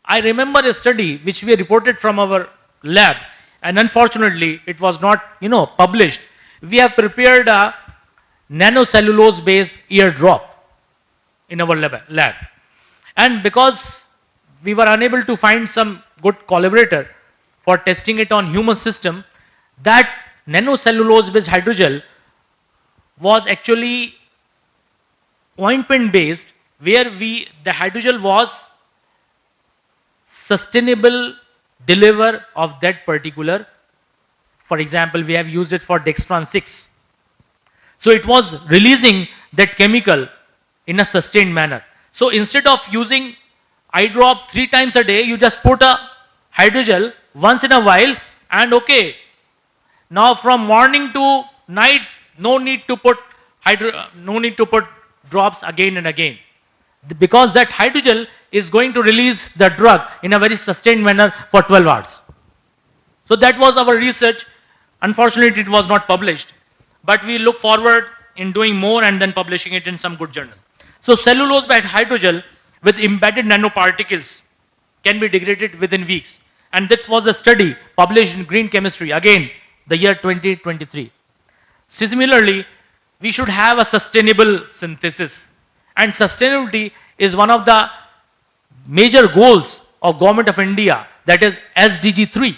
I remember a study which we reported from our lab, and unfortunately it was not published. We have prepared a nanocellulose based eardrop in our lab. And because we were unable to find some good collaborator for testing it on human system, that nanocellulose based hydrogel was actually ointment based, where the hydrogel was sustainable deliver of that particular, for example, we have used it for dextran 6. So it was releasing that chemical in a sustained manner. So instead of using eye drop 3 times a day, you just put a hydrogel once in a while and okay. Now from morning to night, no need to put drops again and again, because that hydrogel is going to release the drug in a very sustained manner for 12 hours. So that was our research. Unfortunately, it was not published, but we look forward in doing more and then publishing it in some good journal. So cellulose by hydrogel with embedded nanoparticles can be degraded within weeks. And this was a study published in Green Chemistry, again, the year 2023. Similarly, we should have a sustainable synthesis. And sustainability is one of the major goals of Government of India, that is SDG 3.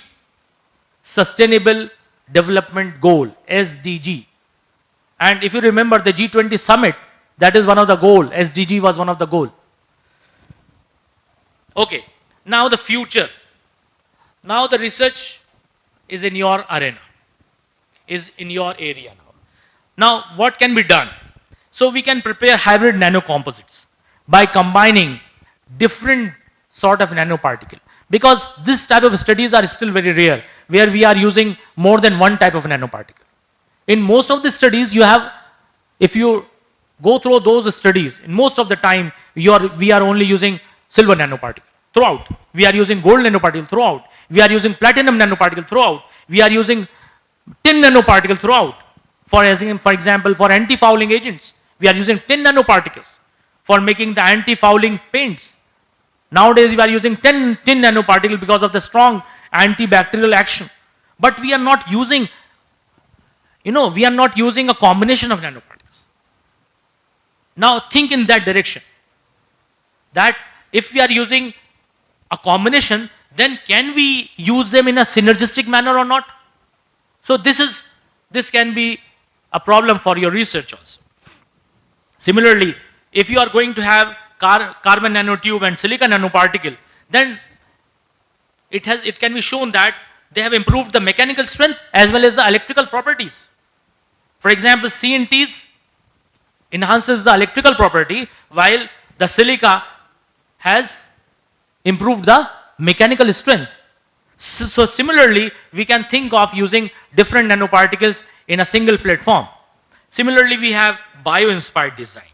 Sustainable Development Goal, SDG. And if you remember the G20 summit, that is one of the goal. SDG was one of the goal. Okay, now the future. Now the research is in your arena, is in your area now. Now what can be done? So we can prepare hybrid nanocomposites by combining different sort of nanoparticle, because this type of studies are still very rare, where we are using more than one type of nanoparticle. In most of the studies you have, if you go through those studies, in most of the time we are only using silver nanoparticle throughout. We are using gold nanoparticle throughout. We are using platinum nanoparticle throughout. We are using tin nanoparticle throughout. For example, for anti-fouling agents, we are using tin nanoparticles for making the anti-fouling paints. Nowadays we are using tin nanoparticle because of the strong antibacterial action. But we are not using, we are not using a combination of nanoparticles. Now think in that direction, that if we are using a combination, then can we use them in a synergistic manner or not? So this can be a problem for your research also. Similarly, if you are going to have carbon nanotube and silica nanoparticle, then it can be shown that they have improved the mechanical strength as well as the electrical properties. For example, CNTs enhances the electrical property, while the silica has improved the mechanical strength. So similarly, we can think of using different nanoparticles in a single platform. Similarly, we have bio-inspired design.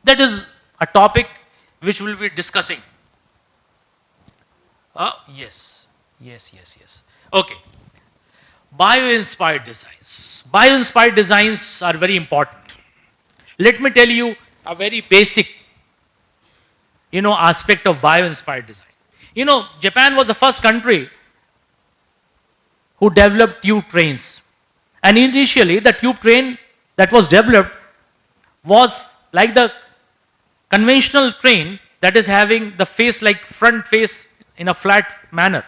That is a topic which we will be discussing. Yes. Okay. Bio-inspired designs. Bio-inspired designs are very important. Let me tell you a very basic, aspect of bio-inspired design. Japan was the first country who developed tube trains. And initially, the tube train that was developed was like the conventional train, that is having the face like front face in a flat manner.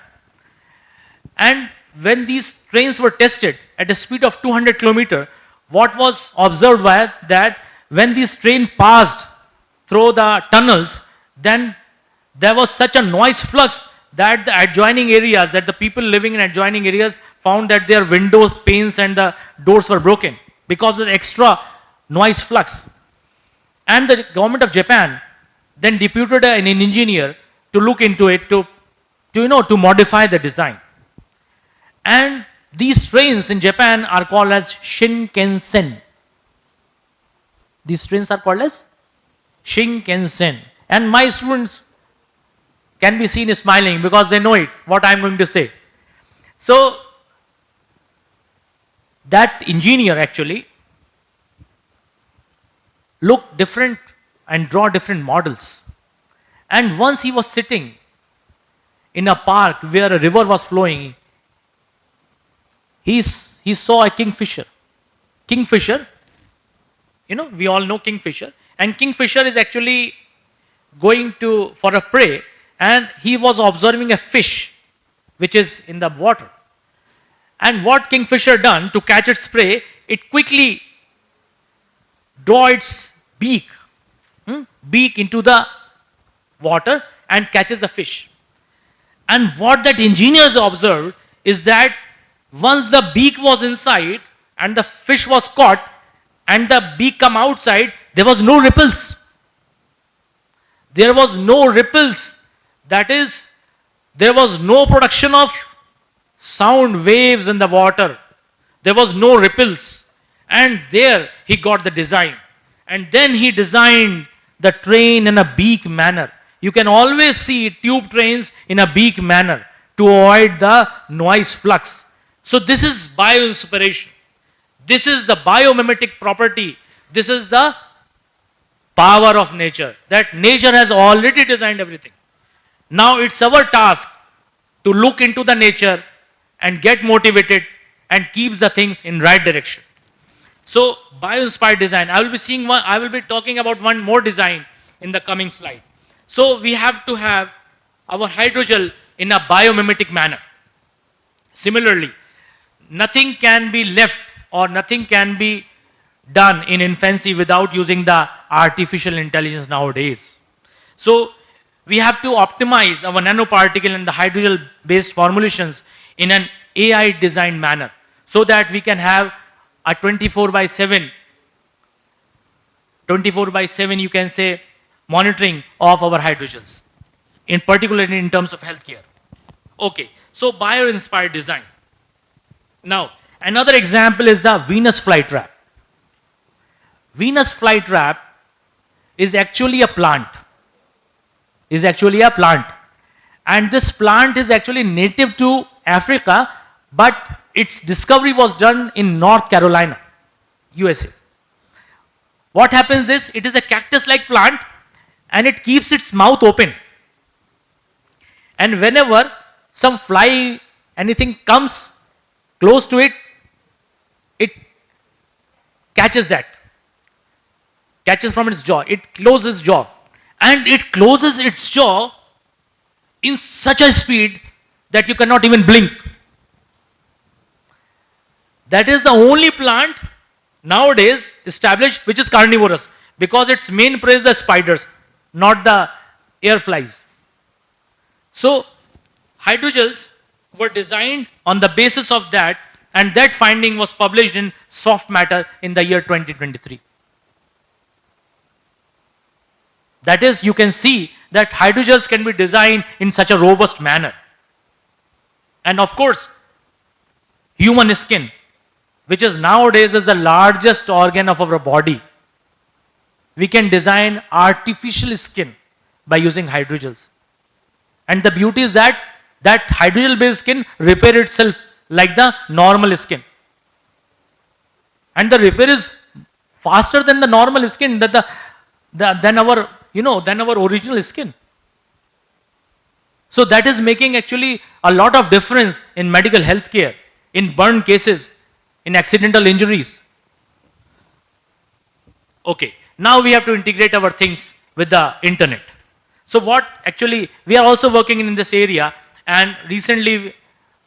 And when these trains were tested at a speed of 200 km, what was observed was that when this train passed through the tunnels, then there was such a noise flux that the adjoining areas, that the people living in adjoining areas found that their window panes and the doors were broken because of the extra noise flux. And the government of Japan then deputed an engineer to look into it to modify the design. And these trains in Japan are called as Shinkansen. These trains are called as Shinkansen. And my students can be seen smiling because they know it, what I am going to say. So that engineer actually look different and draw different models. And once he was sitting in a park where a river was flowing, he saw a kingfisher. Kingfisher, we all know kingfisher. And kingfisher is actually going for a prey, and he was observing a fish which is in the water. And what kingfisher done to catch its prey, it quickly draw its beak into the water and catches the fish. And what that engineers observed is that once the beak was inside and the fish was caught and the beak come outside, there was no ripples. There was no ripples That is, there was no production of sound waves in the water. There was no ripples. And there he got the design. And then he designed the train in a beak manner. You can always see tube trains in a beak manner to avoid the noise flux. So this is bioinspiration. This is the biomimetic property. This is the power of nature. That nature has already designed everything. Now it's our task to look into the nature and get motivated and keep the things in right direction. So bio-inspired design. I will be talking about one more design in the coming slide. So we have to have our hydrogel in a biomimetic manner. Similarly, nothing can be left or nothing can be done in infancy without using the artificial intelligence nowadays. So we have to optimize our nanoparticle and the hydrogel based formulations in an AI designed manner so that we can have a 24/7 you can say monitoring of our hydrogels, in particularly in terms of healthcare. Okay, so bio-inspired design. Now, another example is the Venus flytrap. Venus flytrap is actually a plant. And this plant is actually native to Africa, but its discovery was done in North Carolina, USA. What happens is, it is a cactus-like plant and it keeps its mouth open. And whenever some fly, anything comes close to it, it catches from its jaw. It closes jaw. And it closes its jaw in such a speed that you cannot even blink. That is the only plant nowadays established which is carnivorous, because its main prey is the spiders, not the air flies. So hydrogels were designed on the basis of that, and that finding was published in Soft Matter in the year 2023. That is, you can see that hydrogels can be designed in such a robust manner. And of course, human skin, which is nowadays is the largest organ of our body, we can design artificial skin by using hydrogels. And the beauty is that hydrogel based skin repair itself like the normal skin. And the repair is faster than the normal skin, than our original skin. So that is making actually a lot of difference in medical health care, in burn cases, in accidental injuries. Okay, now we have to integrate our things with the internet. So what actually, we are also working in this area, and recently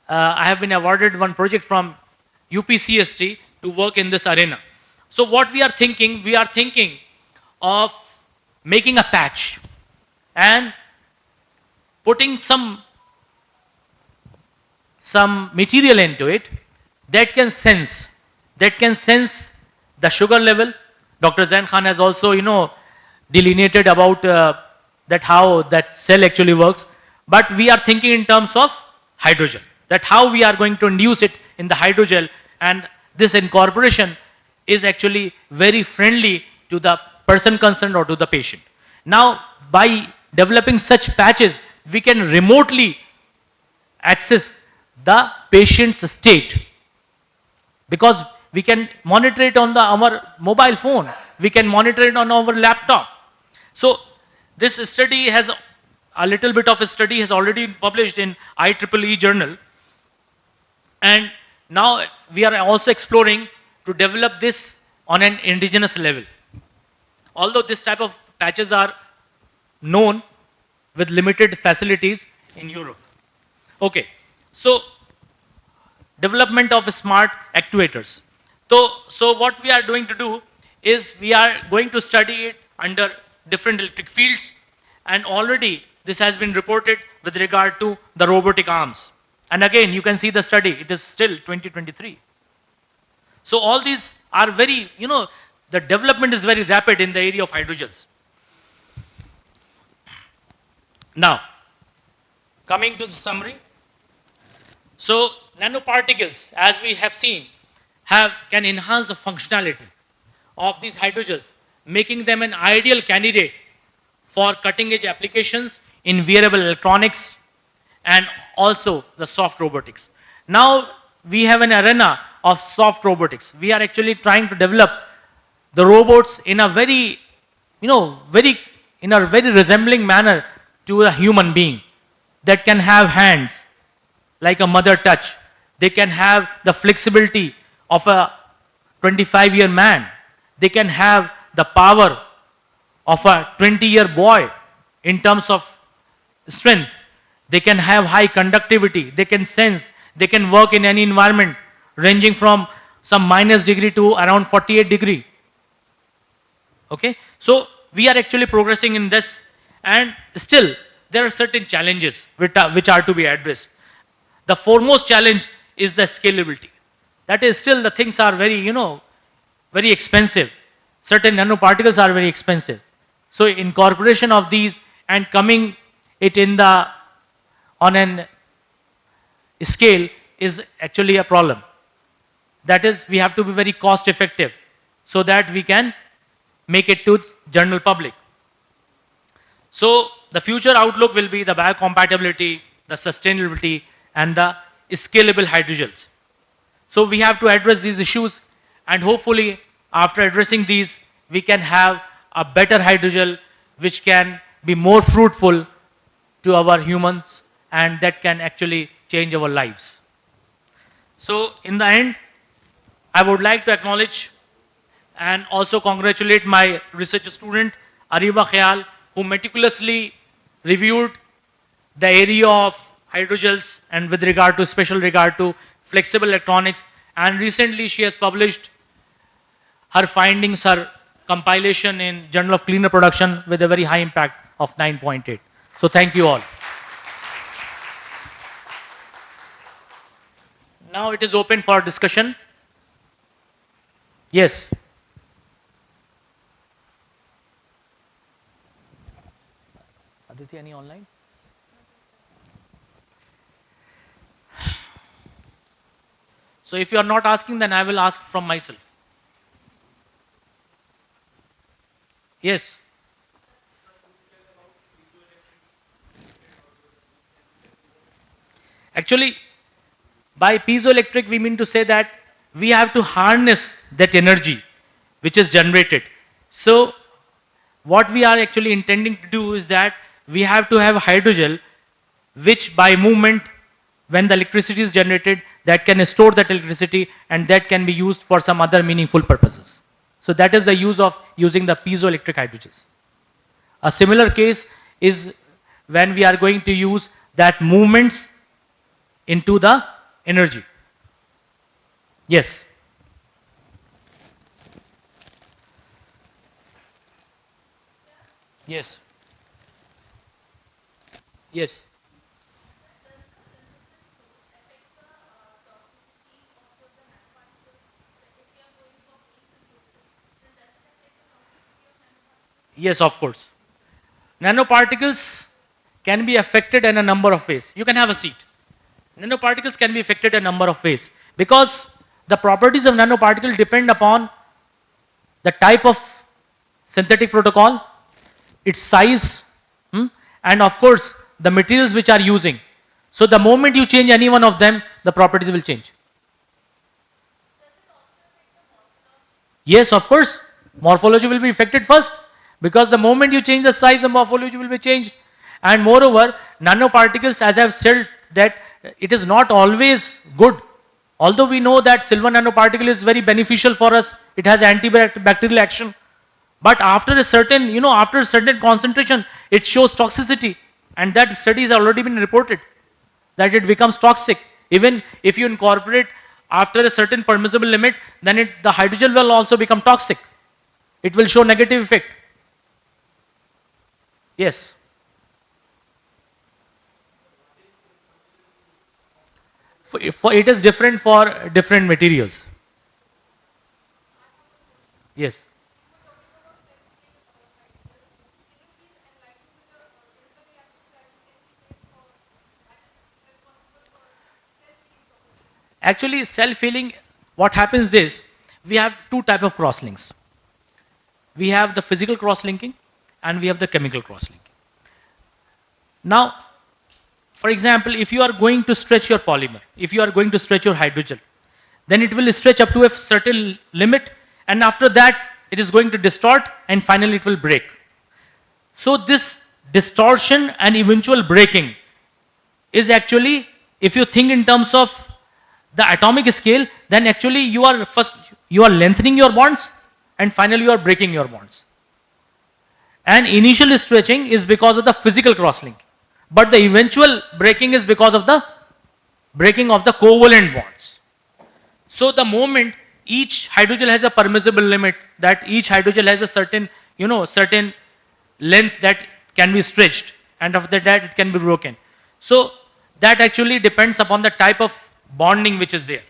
I have been awarded one project from UPCST to work in this arena. So what we are thinking of making a patch and putting some material into it that can sense the sugar level. Dr. Zain Khan has also delineated about that how that cell actually works. But we are thinking in terms of hydrogel, that how we are going to induce it in the hydrogel, and this incorporation is actually very friendly to the person concerned or to the patient. Now, by developing such patches, we can remotely access the patient's state, because we can monitor it on our mobile phone, we can monitor it on our laptop. So this study has a little bit of a study has already been published in IEEE journal, and now we are also exploring to develop this on an indigenous level. Although this type of patches are known with limited facilities in Europe. Okay, so development of smart actuators. So what we are going to do is we are going to study it under different electric fields, and already this has been reported with regard to the robotic arms. And again, you can see the study, it is still 2023. So all these are very, the development is very rapid in the area of hydrogels. Now, Coming to the summary. So nanoparticles, as we have seen, can enhance the functionality of these hydrogels, making them an ideal candidate for cutting edge applications in wearable electronics and also the soft robotics. Now we have an arena of soft robotics. We are actually trying to develop the robots in a very, in a very resembling manner to a human being that can have hands like a mother touch. They can have the flexibility of a 25-year man. They can have the power of a 20-year boy in terms of strength. They can have high conductivity. They can sense. They can work in any environment ranging from some minus degree to around 48 degree. Okay, so we are actually progressing in this, and still there are certain challenges which are to be addressed. The foremost challenge is the scalability. That is, still the things are very, very expensive. Certain nanoparticles are very expensive. So incorporation of these and coming it in the on an scale is actually a problem. That is, we have to be very cost effective so that we can make it to general public. So the future outlook will be the biocompatibility, the sustainability, and the scalable hydrogels. So we have to address these issues, and hopefully after addressing these, we can have a better hydrogel which can be more fruitful to our humans, and that can actually change our lives. So in the end, I would like to acknowledge and also congratulate my research student Ariba Khayal, who meticulously reviewed the area of hydrogels and with regard to special regard to flexible electronics, and recently she has published her findings, her compilation in Journal of Cleaner Production with a very high impact of 9.8. So thank you all. Now it is open for discussion. Yes. Aditi, any online? So if you are not asking, then I will ask from myself. Yes. Actually, by piezoelectric, we mean to say that we have to harness that energy which is generated. So what we are actually intending to do is that we have to have a hydrogel which by movement, when the electricity is generated, that can store that electricity and that can be used for some other meaningful purposes. So that is the use of using the piezoelectric hydrogels. A similar case is when we are going to use that movements into the energy. Yes. Yes. Yes. Yes, of course. Nanoparticles can be affected in a number of ways. You can have a seat. Nanoparticles can be affected in a number of ways because the properties of nanoparticle depend upon the type of synthetic protocol, its size, and of course the materials which are using. So the moment you change any one of them, the properties will change. Yes, of course, morphology will be affected first because the moment you change the size, the morphology will be changed. And moreover, nanoparticles, as I have said, that it is not always good. Although we know that silver nanoparticle is very beneficial for us, it has antibacterial action. But after a certain, after a certain concentration, it shows toxicity, and that study has already been reported that it becomes toxic. Even if you incorporate after a certain permissible limit, then the hydrogel will also become toxic. It will show negative effect. Yes. It is different for different materials. Yes. Actually, self-healing, what happens is, we have two type of cross-links. We have the physical cross-linking and we have the chemical cross-linking. Now, for example, if you are going to stretch your polymer, if you are going to stretch your hydrogel, then it will stretch up to a certain limit, and after that it is going to distort and finally it will break. So this distortion and eventual breaking is actually, if you think in terms of the atomic scale, then actually you are lengthening your bonds and finally you are breaking your bonds. And initial stretching is because of the physical crosslink, but the eventual breaking is because of the breaking of the covalent bonds. So the moment each hydrogel has a permissible limit, that each hydrogel has a certain, certain length that can be stretched, and after that it can be broken. So that actually depends upon the type of bonding which is there,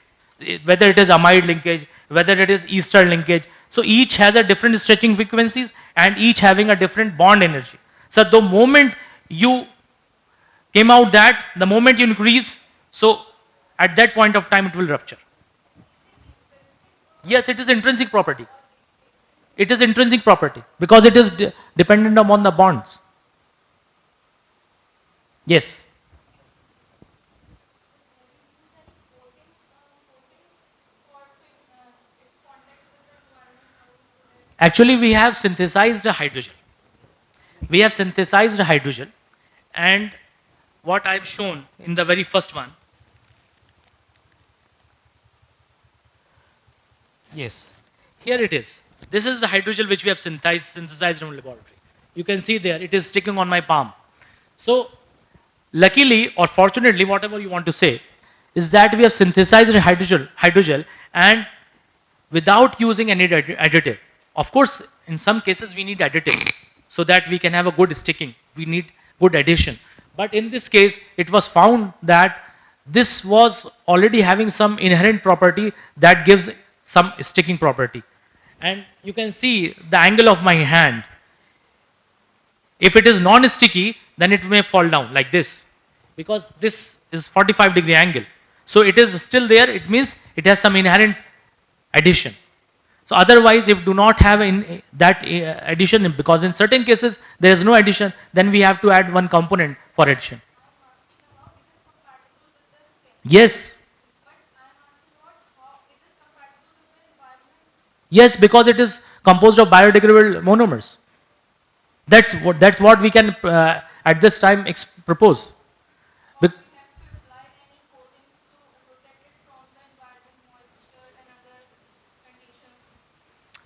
whether it is amide linkage, whether it is ester linkage. So each has a different stretching frequencies and each having a different bond energy. So the moment you came out that, the moment you increase, so at that point of time it will rupture. Yes, it is intrinsic property. It is intrinsic property because it is dependent upon the bonds. Yes. Actually, we have synthesized a hydrogen. We have synthesized a hydrogen, and what I've shown in the very first one. Yes. Here it is. This is the hydrogel which we have synthesized in laboratory. You can see there, it is sticking on my palm. So, luckily or fortunately, whatever you want to say, is that we have synthesized a hydrogel and without using any additive. Of course, in some cases we need additives so that we can have a good sticking. We need good addition. But in this case, it was found that this was already having some inherent property that gives some sticking property. And you can see the angle of my hand. If it is non-sticky, then it may fall down like this, because this is 45-degree angle. So it is still there, it means it has some inherent addition. So otherwise, if do not have that addition, because in certain cases there is no addition, then we have to add one component for addition. Yes. Yes, because it is composed of biodegradable monomers. That's what we can at this time propose. Bec-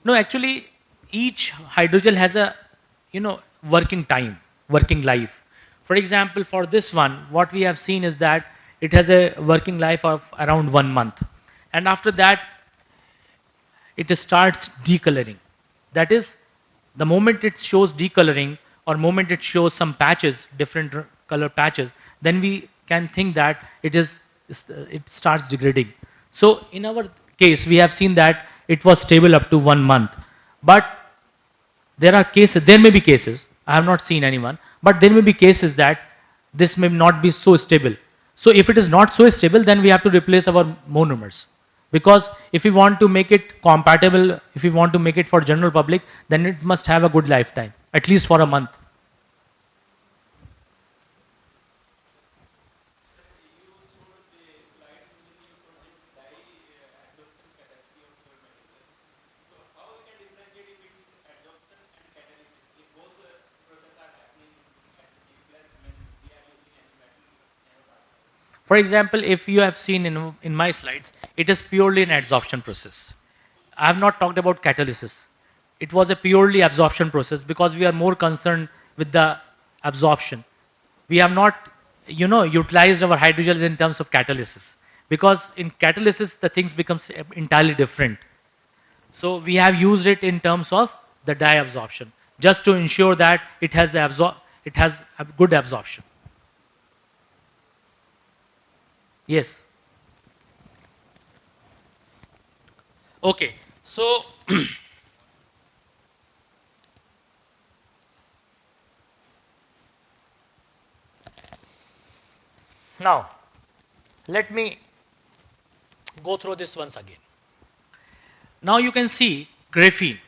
no, actually, each hydrogel has a, working time, working life. For example, for this one, what we have seen is that it has a working life of around 1 month, and after that, it starts decoloring. That is, the moment it shows decoloring or moment it shows some patches, different color patches, then we can think that it starts degrading. So in our case, we have seen that it was stable up to 1 month, but there may be cases, I have not seen anyone, but there may be cases that this may not be so stable. So if it is not so stable, then we have to replace our monomers. Because if we want to make it compatible, if we want to make it for general public, then it must have a good lifetime, at least for a month. For example, if you have seen in my slides, it is purely an adsorption process. I have not talked about catalysis. It was a purely absorption process because we are more concerned with the absorption. We have not, utilized our hydrogels in terms of catalysis, because in catalysis the things becomes entirely different. So we have used it in terms of the dye absorption, just to ensure that it has a good absorption. Yes. Okay. So now let me go through this once again. Now you can see graphene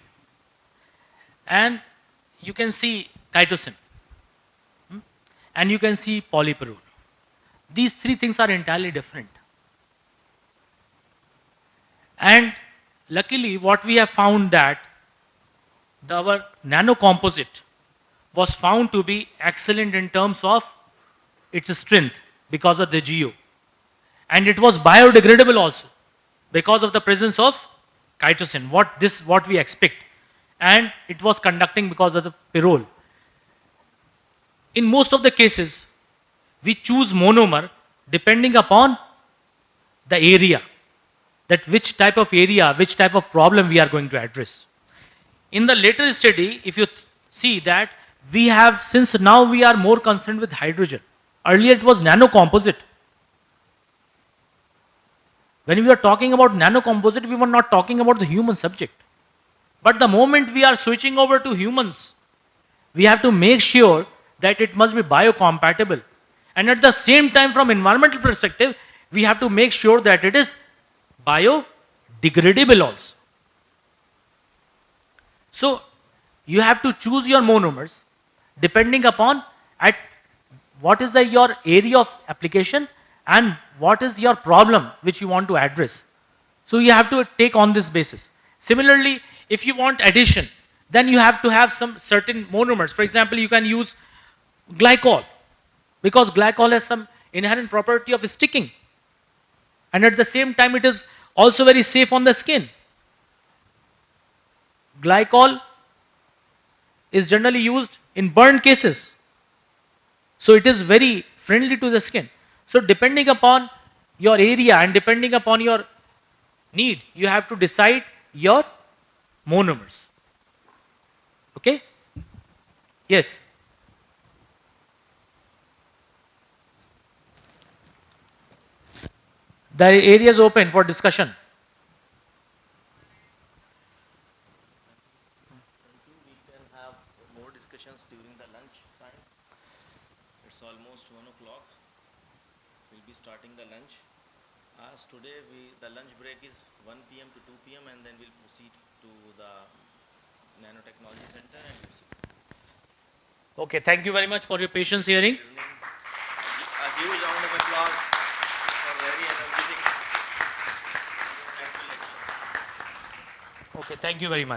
and you can see chitosan and you can see polypyrrole. These three things are entirely different. And luckily what we have found that our nano composite was found to be excellent in terms of its strength because of the geo. And it was biodegradable also because of the presence of chitosan, what we expect. And it was conducting because of the pyrrole. In most of the cases, we choose monomer depending upon the area, that which type of area, which type of problem we are going to address. In the later study, if you see that we have, since now we are more concerned with hydrogen. Earlier it was nano composite. When we were talking about nano composite, we were not talking about the human subject. But the moment we are switching over to humans, we have to make sure that it must be biocompatible. And at the same time, from environmental perspective, we have to make sure that it is biodegradable also. So you have to choose your monomers depending upon at what is your area of application and what is your problem which you want to address. So you have to take on this basis. Similarly, if you want addition, then you have to have some certain monomers. For example, you can use glycol because glycol has some inherent property of sticking. And at the same time, it is also very safe on the skin. Glycol is generally used in burn cases. So it is very friendly to the skin. So depending upon your area and depending upon your need, you have to decide your monomers. Okay? Yes. The area is open for discussion. We can have more discussions during the lunch time. It's almost 1 o'clock. We'll be starting the lunch. As today the lunch break is 1 p.m. to 2 p.m. and then we'll proceed to the Nanotechnology Center and UC. Okay, thank you very much for your patience hearing. A huge round of applause for very energetic. Okay, thank you very much.